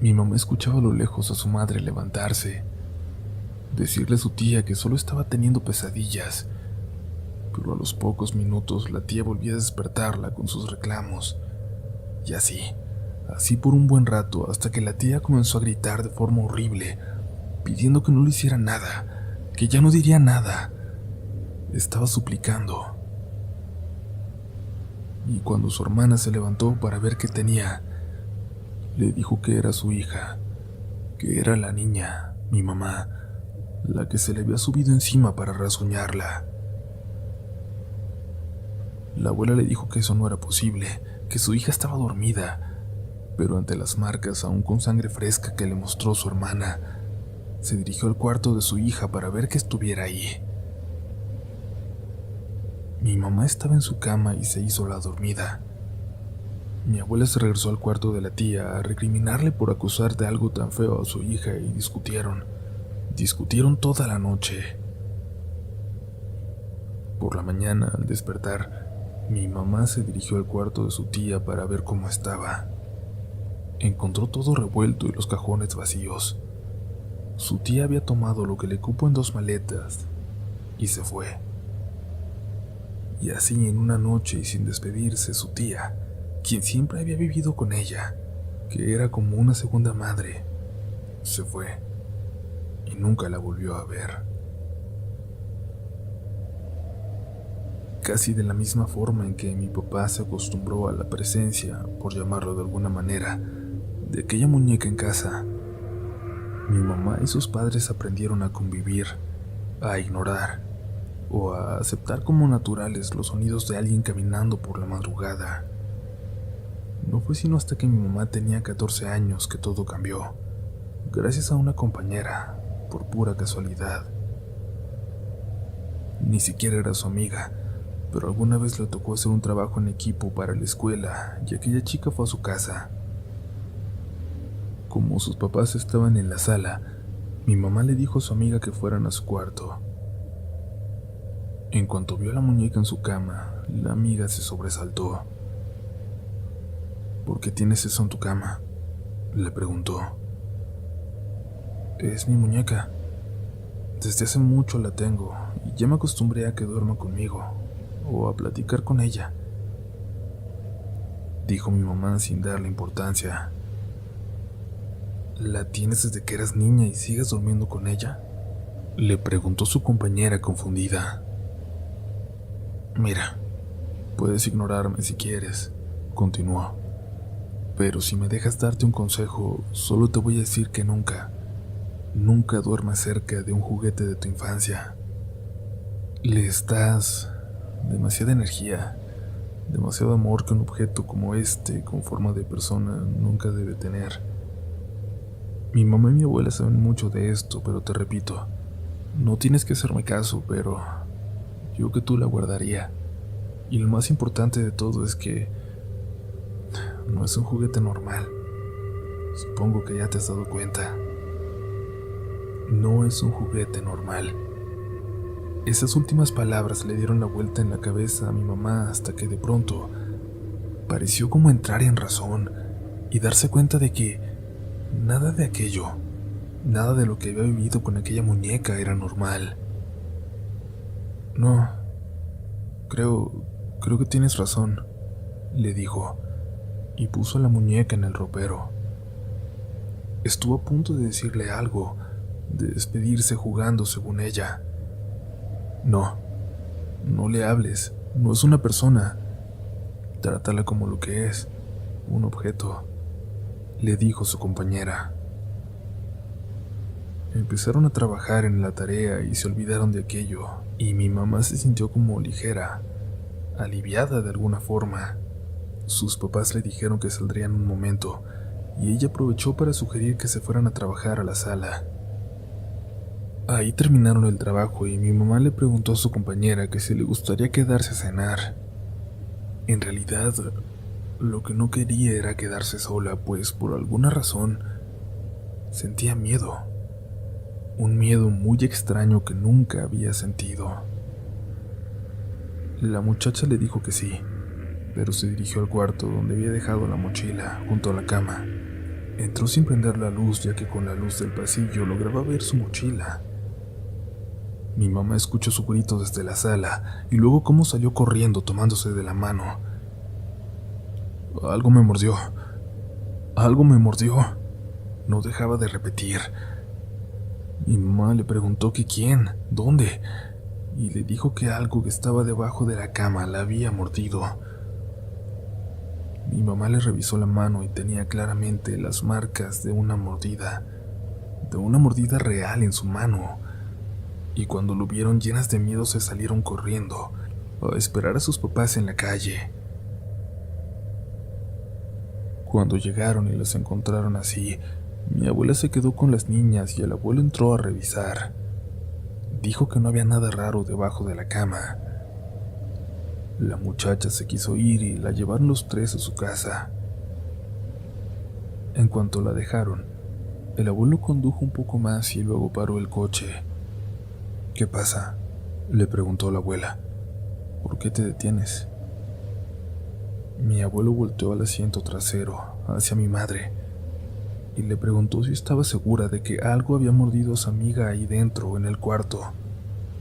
Mi mamá escuchaba a lo lejos a su madre levantarse, decirle a su tía que solo estaba teniendo pesadillas, pero a los pocos minutos la tía volvía a despertarla con sus reclamos. Y así por un buen rato, hasta que la tía comenzó a gritar de forma horrible, pidiendo que no le hiciera nada, que ya no diría nada. Estaba suplicando. Y cuando su hermana se levantó para ver qué tenía, le dijo que era su hija, que era la niña, mi mamá, la que se le había subido encima para rasguñarla. La abuela le dijo que eso no era posible, que su hija estaba dormida, pero ante las marcas aún con sangre fresca que le mostró su hermana, se dirigió al cuarto de su hija para ver que estuviera ahí. Mi mamá estaba en su cama y se hizo la dormida. Mi abuela se regresó al cuarto de la tía a recriminarle por acusar de algo tan feo a su hija y discutieron toda la noche. Por la mañana, al despertar, mi mamá se dirigió al cuarto de su tía para ver cómo estaba. Encontró todo revuelto y los cajones vacíos. Su tía había tomado lo que le cupo en 2 maletas y se fue. Y así en una noche y sin despedirse, su tía, quien siempre había vivido con ella, que era como una segunda madre, se fue y nunca la volvió a ver. Casi de la misma forma en que mi papá se acostumbró a la presencia, por llamarlo de alguna manera, de aquella muñeca en casa, mi mamá y sus padres aprendieron a convivir, a ignorar o a aceptar como naturales los sonidos de alguien caminando por la madrugada. No fue sino hasta que mi mamá tenía 14 años que todo cambió, gracias a una compañera, por pura casualidad. Ni siquiera era su amiga, pero alguna vez le tocó hacer un trabajo en equipo para la escuela y aquella chica fue a su casa. Como sus papás estaban en la sala, mi mamá le dijo a su amiga que fueran a su cuarto. En cuanto vio a la muñeca en su cama, la amiga se sobresaltó. ¿Por qué tienes eso en tu cama?, le preguntó. Es mi muñeca. Desde hace mucho la tengo y ya me acostumbré a que duerma conmigo o a platicar con ella, dijo mi mamá sin darle importancia. ¿La tienes desde que eras niña y sigues durmiendo con ella?, le preguntó su compañera confundida. Mira, puedes ignorarme si quieres, continuó, pero si me dejas darte un consejo, solo te voy a decir que nunca duermas cerca de un juguete de tu infancia. Le das demasiada energía, demasiado amor que un objeto como este, con forma de persona, nunca debe tener. Mi mamá y mi abuela saben mucho de esto, pero te repito, no tienes que hacerme caso, pero yo que tú la guardaría. Y lo más importante de todo es que no es un juguete normal. Supongo que ya te has dado cuenta. No es un juguete normal. Esas últimas palabras le dieron la vuelta en la cabeza a mi mamá hasta que de pronto pareció como entrar en razón y darse cuenta de que nada de aquello, nada de lo que había vivido con aquella muñeca era normal. No, creo que tienes razón, le dijo, y puso la muñeca en el ropero. Estuvo a punto de decirle algo, de despedirse jugando según ella. No le hables, no es una persona. Trátala como lo que es, un objeto, le dijo su compañera. Empezaron a trabajar en la tarea y se olvidaron de aquello, y mi mamá se sintió como ligera, aliviada de alguna forma. Sus papás le dijeron que saldrían un momento, y ella aprovechó para sugerir que se fueran a trabajar a la sala. Ahí terminaron el trabajo y mi mamá le preguntó a su compañera que si le gustaría quedarse a cenar. En realidad, lo que no quería era quedarse sola, pues por alguna razón sentía miedo. Un miedo muy extraño que nunca había sentido. La muchacha le dijo que sí, pero se dirigió al cuarto donde había dejado la mochila, junto a la cama. Entró sin prender la luz, ya que con la luz del pasillo lograba ver su mochila. Mi mamá escuchó su grito desde la sala y luego cómo salió corriendo tomándose de la mano. Algo me mordió. No dejaba de repetir. Mi mamá le preguntó que quién, dónde, y le dijo que algo que estaba debajo de la cama la había mordido. Mi mamá le revisó la mano y tenía claramente las marcas de una mordida real en su mano. Y cuando lo vieron llenas de miedo se salieron corriendo a esperar a sus papás en la calle. Cuando llegaron y las encontraron así, mi abuela se quedó con las niñas y el abuelo entró a revisar. Dijo que no había nada raro debajo de la cama. La muchacha se quiso ir y la llevaron los tres a su casa. En cuanto la dejaron, el abuelo condujo un poco más y luego paró el coche. ¿Qué pasa?, le preguntó la abuela. ¿Por qué te detienes? Mi abuelo volteó al asiento trasero, hacia mi madre. y le preguntó si estaba segura de que algo había mordido a su amiga ahí dentro, en el cuarto,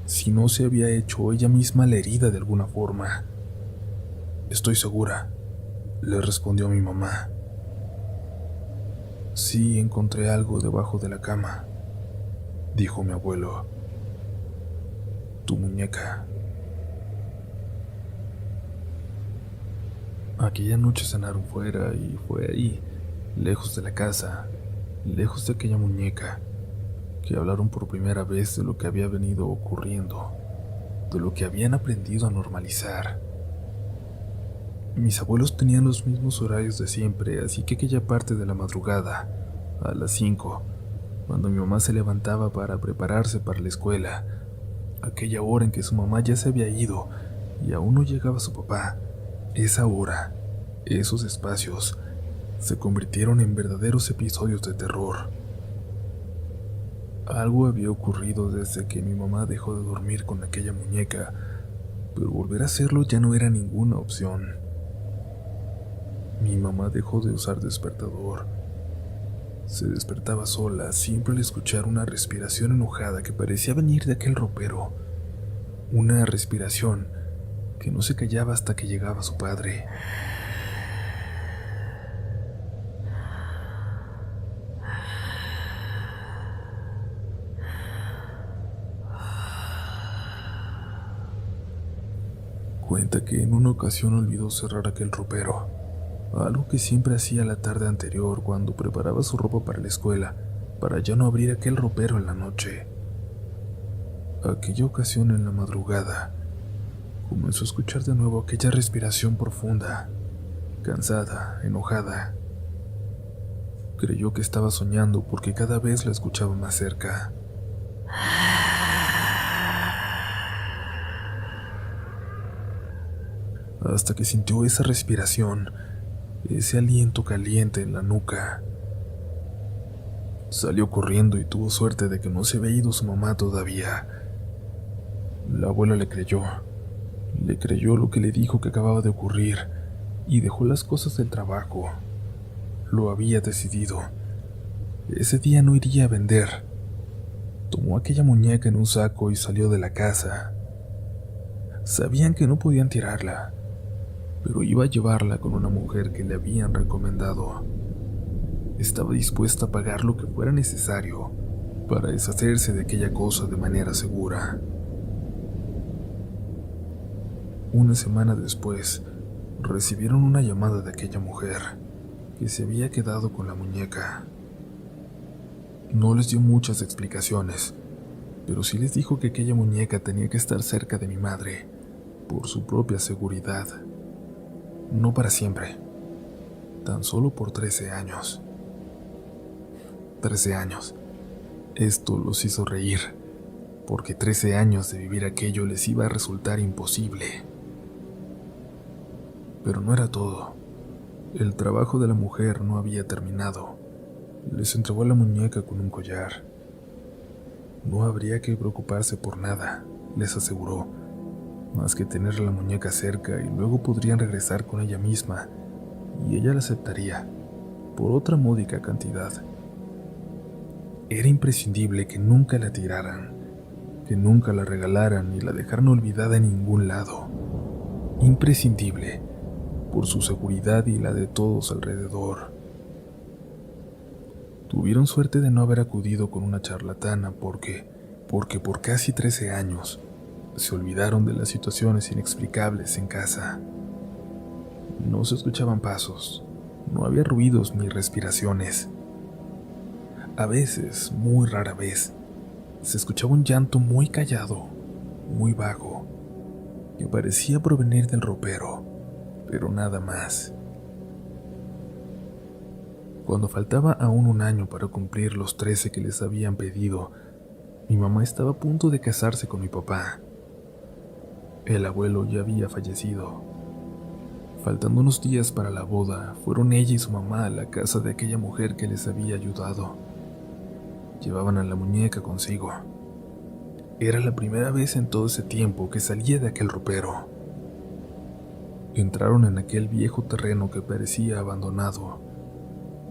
si no se había hecho ella misma la herida de alguna forma. «Estoy segura», le respondió mi mamá. «Sí, encontré algo debajo de la cama», dijo mi abuelo. «Tu muñeca». Aquella noche cenaron fuera y fue ahí, lejos de la casa, lejos de aquella muñeca, que hablaron por primera vez de lo que había venido ocurriendo, de lo que habían aprendido a normalizar. Mis abuelos tenían los mismos horarios de siempre, así que aquella parte de la madrugada, a las 5, cuando mi mamá se levantaba para prepararse para la escuela, aquella hora en que su mamá ya se había ido y aún no llegaba su papá, esa hora, esos espacios, se convirtieron en verdaderos episodios de terror. Algo había ocurrido desde que mi mamá dejó de dormir con aquella muñeca, pero volver a hacerlo ya no era ninguna opción. Mi mamá dejó de usar despertador. Se despertaba sola, siempre al escuchar una respiración enojada que parecía venir de aquel ropero. Una respiración que no se callaba hasta que llegaba su padre. Cuenta que en una ocasión olvidó cerrar aquel ropero, algo que siempre hacía la tarde anterior cuando preparaba su ropa para la escuela, para ya no abrir aquel ropero en la noche. Aquella ocasión en la madrugada, comenzó a escuchar de nuevo aquella respiración profunda, cansada, enojada. Creyó que estaba soñando porque cada vez la escuchaba más cerca. Hasta que sintió esa respiración, ese aliento caliente en la nuca. Salió corriendo y tuvo suerte de que no se había ido su mamá todavía. La abuela le creyó lo que le dijo que acababa de ocurrir y dejó las cosas del trabajo. Lo había decidido. Ese día no iría a vender. Tomó aquella muñeca en un saco y salió de la casa. Sabían que no podían tirarla, pero iba a llevarla con una mujer que le habían recomendado. Estaba dispuesta a pagar lo que fuera necesario para deshacerse de aquella cosa de manera segura. Una semana después, recibieron una llamada de aquella mujer que se había quedado con la muñeca. No les dio muchas explicaciones, pero sí les dijo que aquella muñeca tenía que estar cerca de mi madre, por su propia seguridad. No para siempre, tan solo por 13 años. 13 años. Esto los hizo reír, porque 13 años de vivir aquello les iba a resultar imposible. Pero no era todo. El trabajo de la mujer no había terminado. Les entregó la muñeca con un collar. No habría que preocuparse por nada, les aseguró, más que tener la muñeca cerca y luego podrían regresar con ella misma, y ella la aceptaría, por otra módica cantidad. Era imprescindible que nunca la tiraran, que nunca la regalaran ni la dejaran olvidada en ningún lado. Imprescindible, por su seguridad y la de todos alrededor. Tuvieron suerte de no haber acudido con una charlatana porque por casi 13 años se olvidaron de las situaciones inexplicables en casa. No se escuchaban pasos, no había ruidos ni respiraciones. A veces, muy rara vez, se escuchaba un llanto muy callado, muy vago, que parecía provenir del ropero, pero nada más. Cuando faltaba aún un año para cumplir los 13 que les habían pedido, mi mamá estaba a punto de casarse con mi papá. El abuelo ya había fallecido. Faltando unos días para la boda, fueron ella y su mamá a la casa de aquella mujer que les había ayudado. Llevaban a la muñeca consigo. Era la primera vez en todo ese tiempo que salía de aquel ropero. Entraron en aquel viejo terreno que parecía abandonado.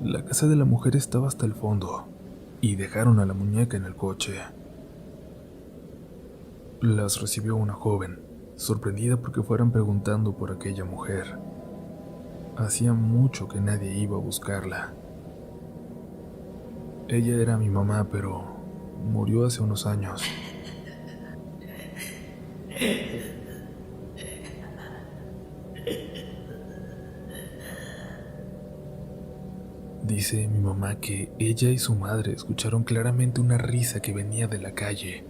La casa de la mujer estaba hasta el fondo y dejaron a la muñeca en el coche. Las recibió una joven, sorprendida porque fueran preguntando por aquella mujer. Hacía mucho que nadie iba a buscarla. Ella era mi mamá, pero murió hace unos años. Dice mi mamá que ella y su madre escucharon claramente una risa que venía de la calle,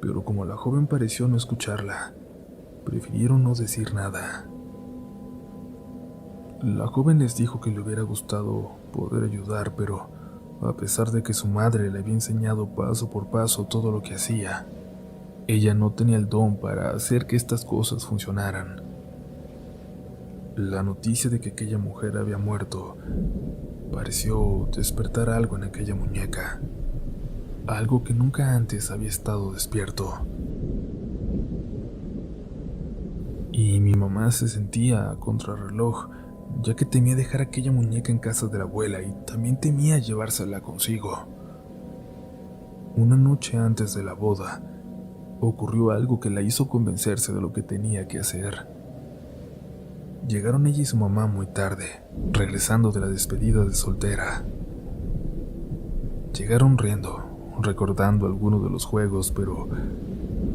pero como la joven pareció no escucharla, prefirieron no decir nada. La joven les dijo que le hubiera gustado poder ayudar, pero a pesar de que su madre le había enseñado paso por paso todo lo que hacía, ella no tenía el don para hacer que estas cosas funcionaran. La noticia de que aquella mujer había muerto pareció despertar algo en aquella muñeca, algo que nunca antes había estado despierto. Y mi mamá se sentía a contrarreloj, ya que temía dejar aquella muñeca en casa de la abuela y también temía llevársela consigo. Una noche antes de la boda, ocurrió algo que la hizo convencerse de lo que tenía que hacer. Llegaron ella y su mamá muy tarde, regresando de la despedida de soltera. Llegaron riendo, recordando algunos de los juegos, pero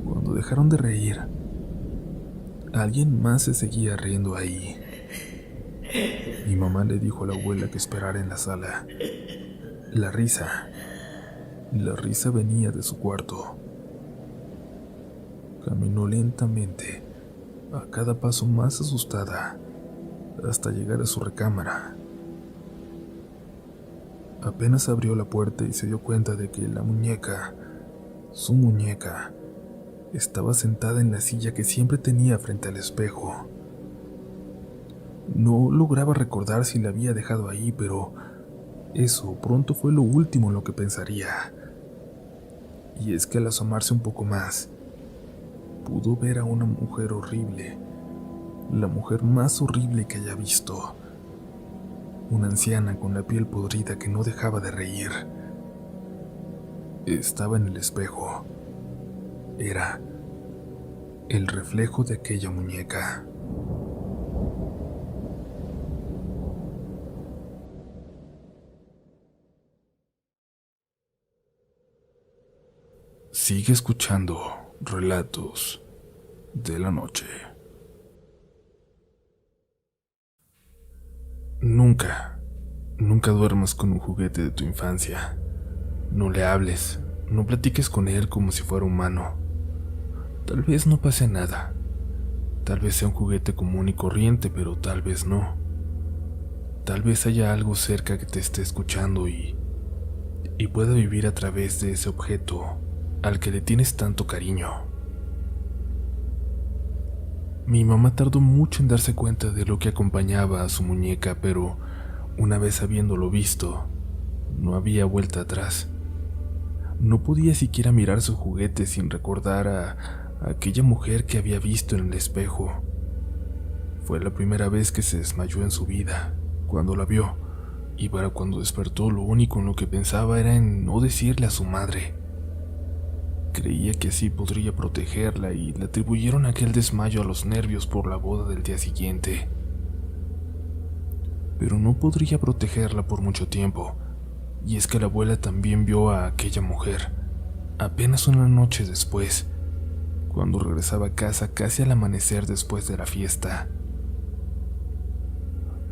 cuando dejaron de reír, alguien más se seguía riendo ahí. Mi mamá le dijo a la abuela que esperara en la sala. La risa venía de su cuarto. Caminó lentamente, a cada paso más asustada, hasta llegar a su recámara. Apenas abrió la puerta y se dio cuenta de que la muñeca, su muñeca, estaba sentada en la silla que siempre tenía frente al espejo. No lograba recordar si la había dejado ahí, pero eso pronto fue lo último en lo que pensaría. Y es que al asomarse un poco más, pudo ver a una mujer horrible, la mujer más horrible que haya visto. Una anciana con la piel podrida que no dejaba de reír. Estaba en el espejo. Era el reflejo de aquella muñeca. Sigue escuchando Relatos de la Noche. Nunca duermas con un juguete de tu infancia. No le hables, no platiques con él como si fuera humano. Tal vez no pase nada. Tal vez sea un juguete común y corriente, pero tal vez no. Tal vez haya algo cerca que te esté escuchando y pueda vivir a través de ese objeto al que le tienes tanto cariño. Mi mamá tardó mucho en darse cuenta de lo que acompañaba a su muñeca, pero una vez habiéndolo visto, no había vuelta atrás. No podía siquiera mirar su juguete sin recordar a aquella mujer que había visto en el espejo. Fue la primera vez que se desmayó en su vida, cuando la vio, y para cuando despertó lo único en lo que pensaba era en no decirle a su madre. Creía que así podría protegerla y le atribuyeron aquel desmayo a los nervios por la boda del día siguiente. Pero no podría protegerla por mucho tiempo, y es que la abuela también vio a aquella mujer, apenas una noche después, cuando regresaba a casa casi al amanecer después de la fiesta.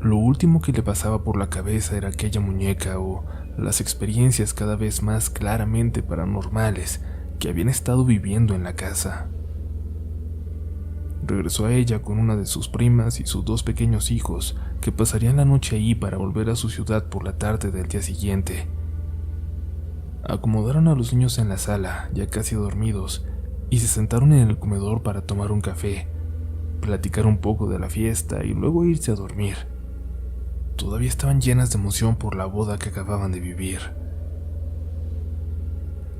Lo último que le pasaba por la cabeza era aquella muñeca o las experiencias cada vez más claramente paranormales que habían estado viviendo en la casa. Regresó a ella con una de sus primas y sus 2 pequeños hijos, que pasarían la noche ahí para volver a su ciudad por la tarde del día siguiente. Acomodaron a los niños en la sala, ya casi dormidos, y se sentaron en el comedor para tomar un café, platicar un poco de la fiesta y luego irse a dormir. Todavía estaban llenas de emoción por la boda que acababan de vivir.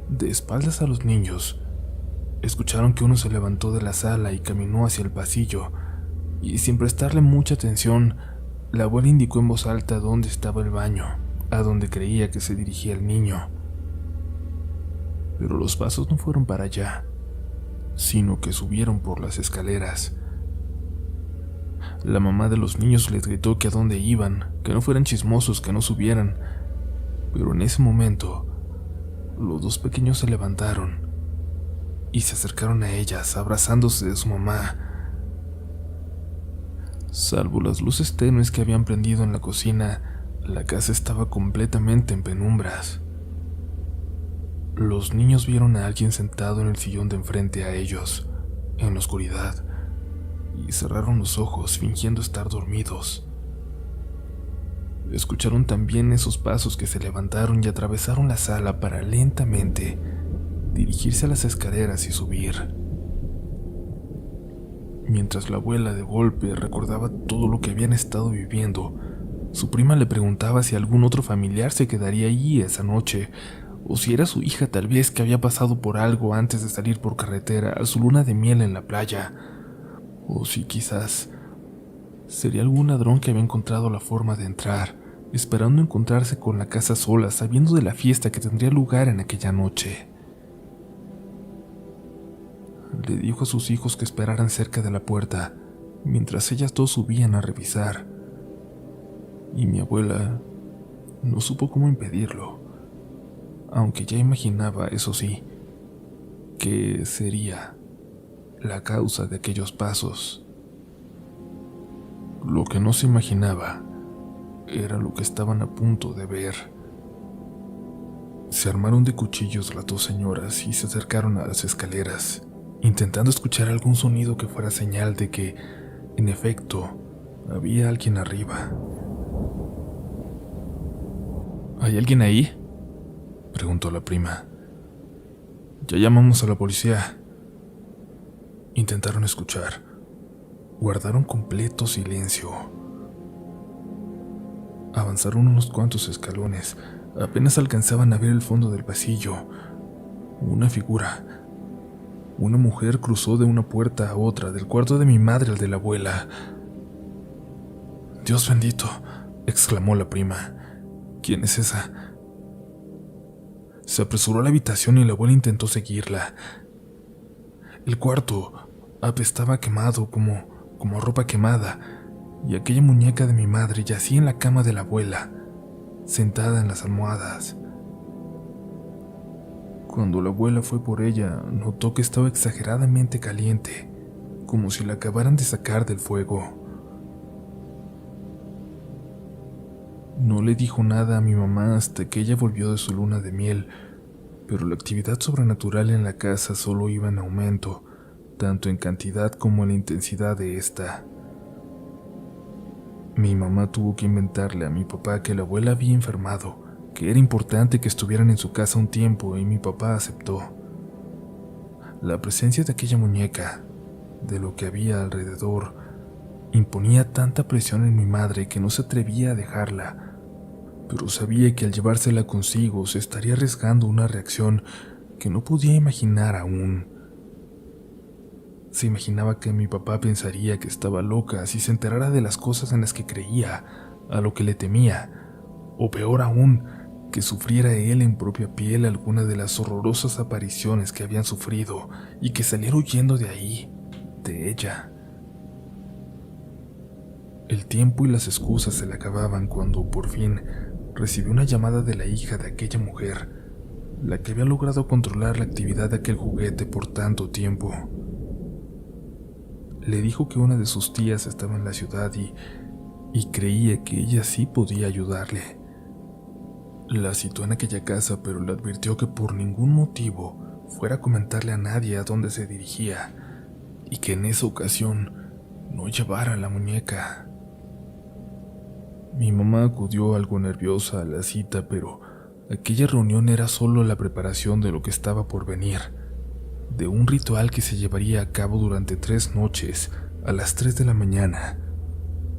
De espaldas a los niños, escucharon que uno se levantó de la sala y caminó hacia el pasillo, y sin prestarle mucha atención, La abuela indicó en voz alta dónde estaba el baño, a donde creía que se dirigía el niño. Pero los pasos no fueron para allá, sino que subieron por las escaleras. La mamá de los niños les gritó que a dónde iban, que no fueran chismosos, que no subieran. Pero en ese momento, los dos pequeños se levantaron y se acercaron a ellas, abrazándose de su mamá. Salvo las luces tenues que habían prendido en la cocina, la casa estaba completamente en penumbras. Los niños vieron a alguien sentado en el sillón de enfrente a ellos, en la oscuridad, y cerraron los ojos fingiendo estar dormidos. Escucharon también esos pasos que se levantaron y atravesaron la sala para lentamente dirigirse a las escaleras y subir. Mientras la abuela de golpe recordaba todo lo que habían estado viviendo, su prima le preguntaba si algún otro familiar se quedaría allí esa noche, o si era su hija tal vez que había pasado por algo antes de salir por carretera a su luna de miel en la playa, o si quizás sería algún ladrón que había encontrado la forma de entrar, esperando encontrarse con la casa sola, sabiendo de la fiesta que tendría lugar en aquella noche. Le dijo a sus hijos que esperaran cerca de la puerta, mientras ellas dos subían a revisar. Y mi abuela no supo cómo impedirlo, aunque ya imaginaba, eso sí, que sería la causa de aquellos pasos. Lo que no se imaginaba era lo que estaban a punto de ver. Se armaron de cuchillos las dos señoras y se acercaron a las escaleras, intentando escuchar algún sonido que fuera señal de que, en efecto, había alguien arriba. ¿Hay alguien ahí?, preguntó la prima. Ya llamamos a la policía. Intentaron escuchar. Guardaron completo silencio. Avanzaron unos cuantos escalones. Apenas alcanzaban a ver el fondo del pasillo. Una figura. Una mujer cruzó de una puerta a otra, del cuarto de mi madre al de la abuela. «Dios bendito», exclamó la prima. «¿Quién es esa?». Se apresuró a la habitación y la abuela intentó seguirla. El cuarto apestaba quemado como ropa quemada, y aquella muñeca de mi madre yacía en la cama de la abuela, sentada en las almohadas. Cuando la abuela fue por ella, notó que estaba exageradamente caliente, como si la acabaran de sacar del fuego. No le dijo nada a mi mamá hasta que ella volvió de su luna de miel, pero la actividad sobrenatural en la casa solo iba en aumento, tanto en cantidad como en la intensidad de esta. Mi mamá tuvo que inventarle a mi papá que la abuela había enfermado, que era importante que estuvieran en su casa un tiempo, y mi papá aceptó. La presencia de aquella muñeca, de lo que había alrededor, imponía tanta presión en mi madre que no se atrevía a dejarla, pero sabía que al llevársela consigo se estaría arriesgando una reacción que no podía imaginar aún. Se imaginaba que mi papá pensaría que estaba loca si se enterara de las cosas en las que creía, a lo que le temía, o peor aún, que sufriera él en propia piel alguna de las horrorosas apariciones que habían sufrido y que saliera huyendo de ahí, de ella. El tiempo y las excusas se le acababan cuando, por fin, recibió una llamada de la hija de aquella mujer, la que había logrado controlar la actividad de aquel juguete por tanto tiempo. Le dijo que una de sus tías estaba en la ciudad y creía que ella sí podía ayudarle. La citó en aquella casa, pero le advirtió que por ningún motivo fuera a comentarle a nadie a dónde se dirigía, y que en esa ocasión no llevara la muñeca. Mi mamá acudió algo nerviosa a la cita, pero aquella reunión era solo la preparación de lo que estaba por venir, de un ritual que se llevaría a cabo durante 3 noches a las 3 de la mañana,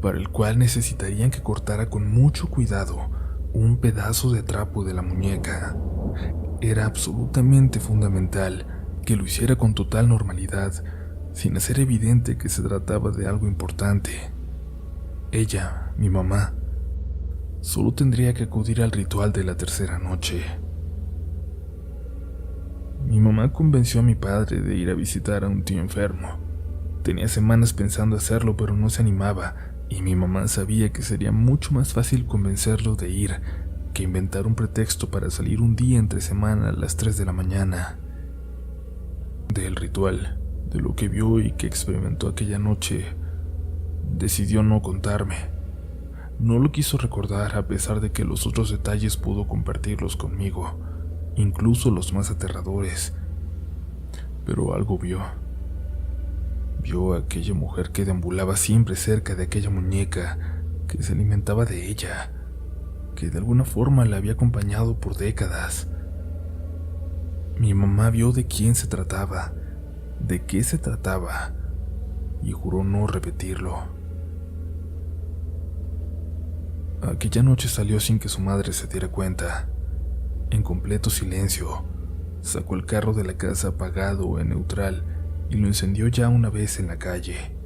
para el cual necesitarían que cortara con mucho cuidado un pedazo de trapo de la muñeca. Era absolutamente fundamental que lo hiciera con total normalidad, sin hacer evidente que se trataba de algo importante. Ella, mi mamá, solo tendría que acudir al ritual de la tercera noche. Mi mamá convenció a mi padre de ir a visitar a un tío enfermo. Tenía semanas pensando hacerlo, pero no se animaba, y mi mamá sabía que sería mucho más fácil convencerlo de ir que inventar un pretexto para salir un día entre semana a las 3 de la mañana. Del ritual, de lo que vio y que experimentó aquella noche, decidió no contarme. No lo quiso recordar a pesar de que los otros detalles pudo compartirlos conmigo, incluso los más aterradores. Pero algo vio. Vio a aquella mujer que deambulaba siempre cerca de aquella muñeca, que se alimentaba de ella, que de alguna forma la había acompañado por décadas. Mi mamá vio de quién se trataba, de qué se trataba, y juró no repetirlo. Aquella noche salió sin que su madre se diera cuenta. En completo silencio, sacó el carro de la casa apagado en neutral y lo encendió ya una vez en la calle.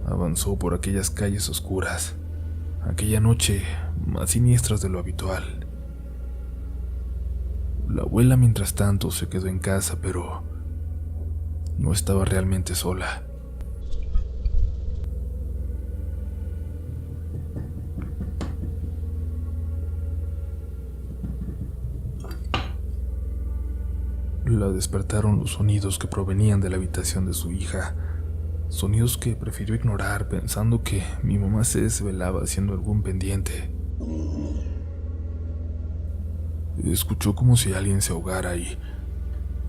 Avanzó por aquellas calles oscuras, aquella noche más siniestras de lo habitual. La abuela, mientras tanto, se quedó en casa, pero no estaba realmente sola. La despertaron los sonidos que provenían de la habitación de su hija, sonidos que prefirió ignorar pensando que mi mamá se desvelaba haciendo algún pendiente. Escuchó como si alguien se ahogara y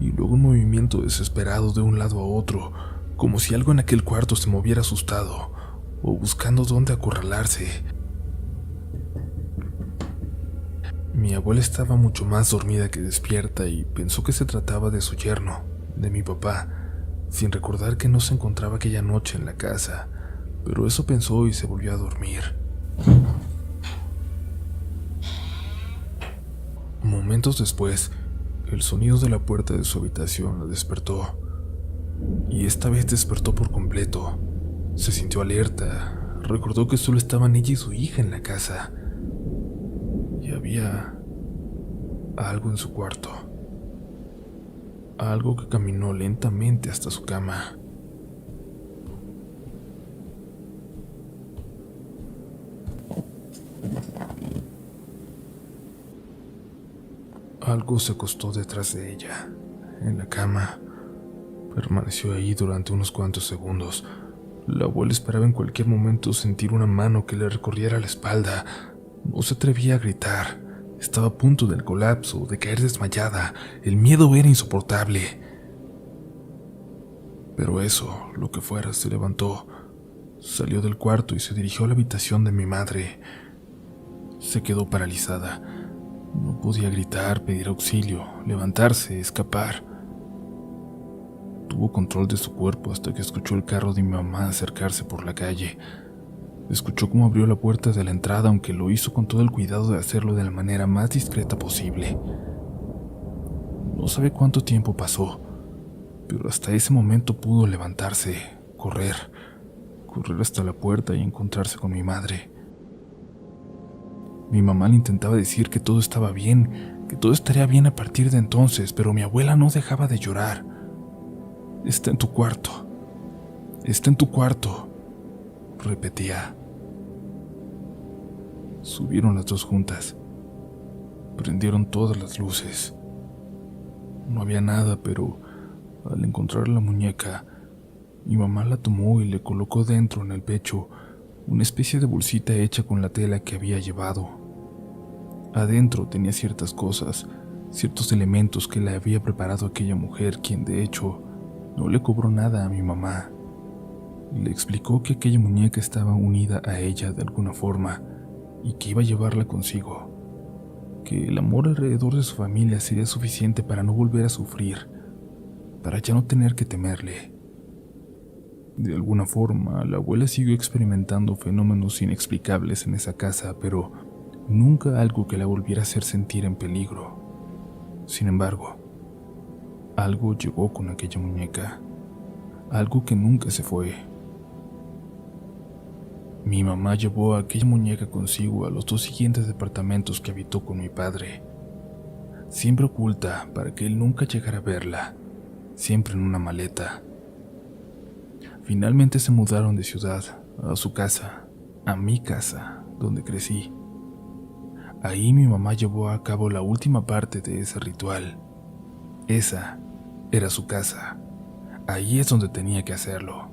luego un movimiento desesperado de un lado a otro, como si algo en aquel cuarto se moviera asustado o buscando dónde acorralarse. Mi abuela estaba mucho más dormida que despierta y pensó que se trataba de su yerno, de mi papá, sin recordar que no se encontraba aquella noche en la casa, pero eso pensó y se volvió a dormir. Momentos después, el sonido de la puerta de su habitación la despertó, y esta vez despertó por completo. Se sintió alerta, recordó que solo estaban ella y su hija en la casa, y había algo en su cuarto, algo que caminó lentamente hasta su cama. Algo se acostó detrás de ella, en la cama. Permaneció ahí durante unos cuantos segundos. La abuela esperaba en cualquier momento sentir una mano que le recorriera la espalda. No se atrevía a gritar. Estaba a punto del colapso, de caer desmayada. El miedo era insoportable. Pero eso, lo que fuera, se levantó. Salió del cuarto y se dirigió a la habitación de mi madre. Se quedó paralizada. No podía gritar, pedir auxilio, levantarse, escapar. Tuvo control de su cuerpo hasta que escuchó el carro de mi mamá acercarse por la calle. Escuchó cómo abrió la puerta de la entrada, aunque lo hizo con todo el cuidado de hacerlo de la manera más discreta posible. No sabe cuánto tiempo pasó, pero hasta ese momento pudo levantarse, correr hasta la puerta y encontrarse con mi madre. Mi mamá le intentaba decir que todo estaba bien, que todo estaría bien a partir de entonces, pero mi abuela no dejaba de llorar. «Está en tu cuarto, está en tu cuarto», repetía. Subieron las dos juntas. Prendieron todas las luces. No había nada, pero al encontrar la muñeca, mi mamá la tomó y le colocó dentro en el pecho una especie de bolsita hecha con la tela que había llevado. Adentro tenía ciertas cosas, ciertos elementos que le había preparado aquella mujer, quien de hecho no le cobró nada a mi mamá. Le explicó que aquella muñeca estaba unida a ella de alguna forma y que iba a llevarla consigo, que el amor alrededor de su familia sería suficiente para no volver a sufrir, para ya no tener que temerle. De alguna forma, la abuela siguió experimentando fenómenos inexplicables en esa casa, pero nunca algo que la volviera a hacer sentir en peligro. Sin embargo, algo llegó con aquella muñeca, algo que nunca se fue. Mi mamá llevó a aquella muñeca consigo a los 2 siguientes departamentos que habitó con mi padre, siempre oculta para que él nunca llegara a verla, siempre en una maleta. Finalmente se mudaron de ciudad a su casa, a mi casa, donde crecí. Ahí mi mamá llevó a cabo la última parte de ese ritual. Esa era su casa. Ahí es donde tenía que hacerlo.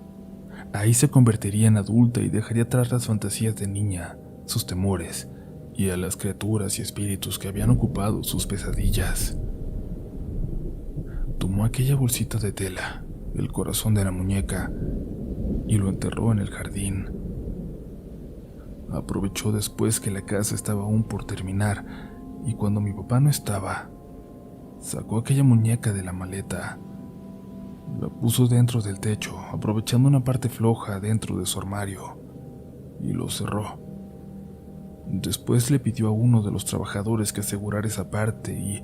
Ahí se convertiría en adulta y dejaría atrás las fantasías de niña, sus temores y a las criaturas y espíritus que habían ocupado sus pesadillas. Tomó aquella bolsita de tela, el corazón de la muñeca, y lo enterró en el jardín. Aprovechó después que la casa estaba aún por terminar, y cuando mi papá no estaba, sacó aquella muñeca de la maleta. La puso dentro del techo, aprovechando una parte floja dentro de su armario, y lo cerró. Después le pidió a uno de los trabajadores que asegurara esa parte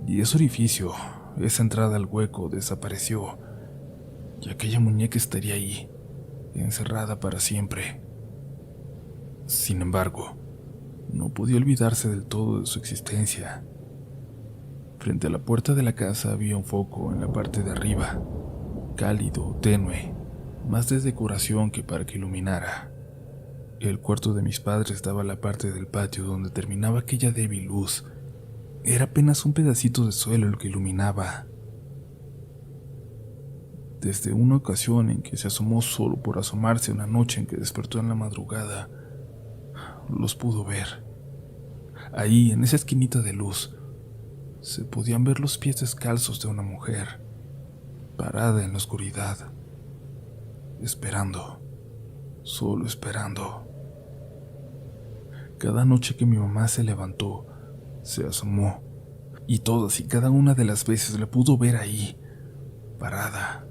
y ese orificio, esa entrada al hueco, desapareció, y aquella muñeca estaría ahí, encerrada para siempre. Sin embargo, no podía olvidarse del todo de su existencia. Frente a la puerta de la casa había un foco en la parte de arriba, cálido, tenue, más de decoración que para que iluminara. El cuarto de mis padres daba a la parte del patio donde terminaba aquella débil luz. Era apenas un pedacito de suelo el que iluminaba. Desde una ocasión en que se asomó solo por asomarse una noche en que despertó en la madrugada, los pudo ver. Ahí, en esa esquinita de luz, se podían ver los pies descalzos de una mujer, parada en la oscuridad, esperando, solo esperando. Cada noche que mi mamá se levantó, se asomó, y todas y cada una de las veces la pudo ver ahí, parada.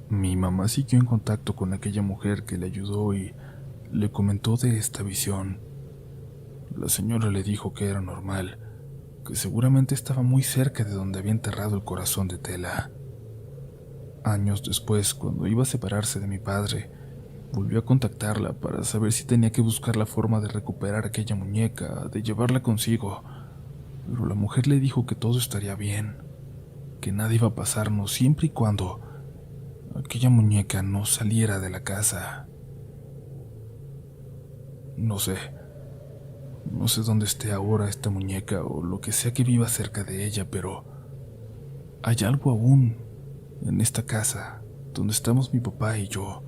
Mi mamá siguió en contacto con aquella mujer que le ayudó y le comentó de esta visión. La señora le dijo que era normal, que seguramente estaba muy cerca de donde había enterrado el corazón de tela. Años después, cuando iba a separarse de mi padre, volvió a contactarla para saber si tenía que buscar la forma de recuperar aquella muñeca, de llevarla consigo, pero la mujer le dijo que todo estaría bien, que nada iba a pasarnos siempre y cuando aquella muñeca no saliera de la casa. No sé dónde esté ahora esta muñeca o lo que sea que viva cerca de ella, pero hay algo aún en esta casa donde estamos mi papá y yo.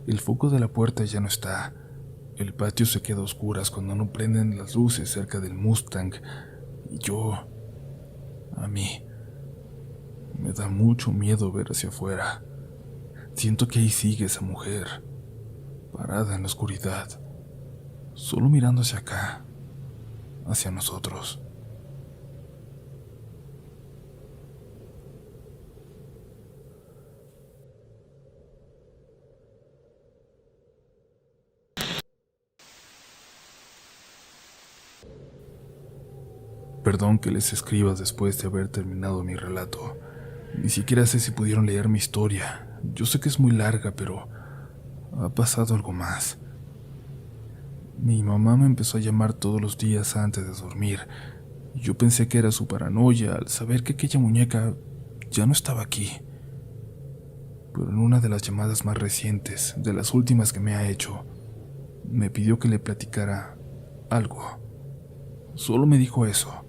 El foco de la puerta ya no está. El patio se queda a oscuras cuando no prenden las luces cerca del Mustang. Y a mí, me da mucho miedo ver hacia afuera. Siento que ahí sigue esa mujer, parada en la oscuridad, solo mirando hacia acá, hacia nosotros. Perdón que les escriba después de haber terminado mi relato. Ni siquiera sé si pudieron leer mi historia. Yo sé que es muy larga, pero ha pasado algo más. Mi mamá me empezó a llamar todos los días antes de dormir. Yo pensé que era su paranoia al saber que aquella muñeca ya no estaba aquí. Pero en una de las llamadas más recientes, de las últimas que me ha hecho, me pidió que le platicara algo. Solo me dijo eso.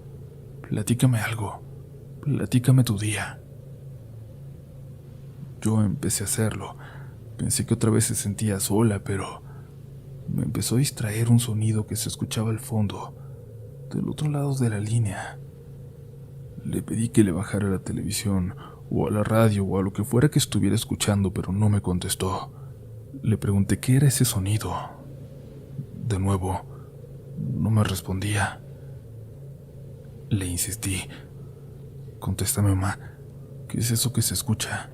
Platícame algo. Platícame tu día. Yo empecé a hacerlo. Pensé que otra vez se sentía sola, pero me empezó a distraer un sonido que se escuchaba al fondo, del otro lado de la línea. Le pedí que le bajara la televisión, o a la radio, o a lo que fuera que estuviera escuchando, pero no me contestó. Le pregunté qué era ese sonido. De nuevo, no me respondía. Le insistí. Contéstame, mamá. ¿Qué es eso que se escucha?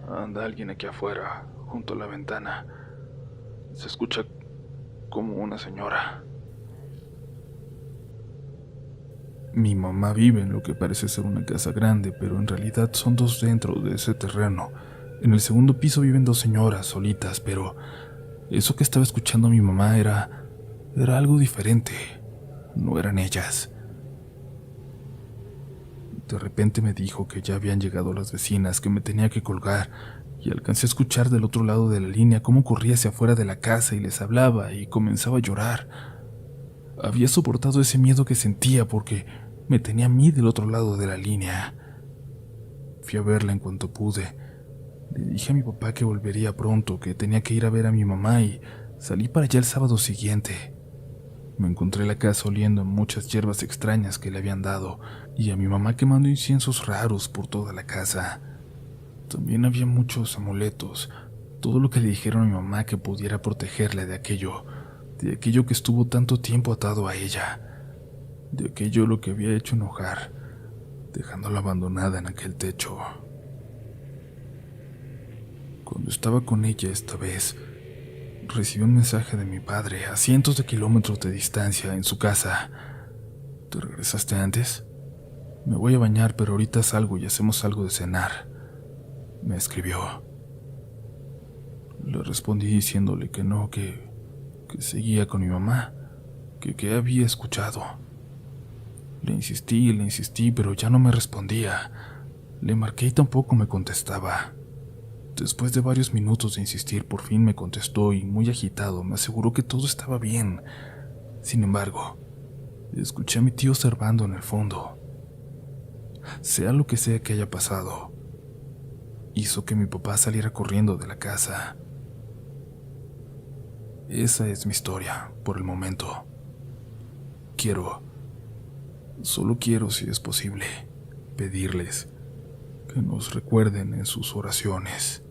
Anda alguien aquí afuera, junto a la ventana. Se escucha como una señora. Mi mamá vive en lo que parece ser una casa grande, pero en realidad son dos dentro de ese terreno. En el segundo piso viven dos señoras solitas, pero eso que estaba escuchando mi mamá era algo diferente. No eran ellas. De repente me dijo que ya habían llegado las vecinas, que me tenía que colgar, y alcancé a escuchar del otro lado de la línea cómo corría hacia afuera de la casa y les hablaba y comenzaba a llorar. Había soportado ese miedo que sentía porque me tenía a mí del otro lado de la línea. Fui a verla en cuanto pude. Le dije a mi papá que volvería pronto, que tenía que ir a ver a mi mamá y salí para allá el sábado siguiente. Me encontré la casa oliendo a muchas hierbas extrañas que le habían dado y a mi mamá quemando inciensos raros por toda la casa. También había muchos amuletos, todo lo que le dijeron a mi mamá que pudiera protegerla de aquello que estuvo tanto tiempo atado a ella, de aquello lo que había hecho enojar, dejándola abandonada en aquel techo. Cuando estaba con ella esta vez, recibí un mensaje de mi padre a cientos de kilómetros de distancia en su casa. ¿Te regresaste antes? Me voy a bañar, pero ahorita salgo y hacemos algo de cenar. Me escribió. Le respondí diciéndole que no, que seguía con mi mamá, que había escuchado. Le insistí, pero ya no me respondía. Le marqué y tampoco me contestaba. Después de varios minutos de insistir, por fin me contestó y, muy agitado, me aseguró que todo estaba bien. Sin embargo, escuché a mi tío observando en el fondo. Sea lo que sea que haya pasado, hizo que mi papá saliera corriendo de la casa. Esa es mi historia, por el momento. Solo quiero, si es posible, pedirles que nos recuerden en sus oraciones.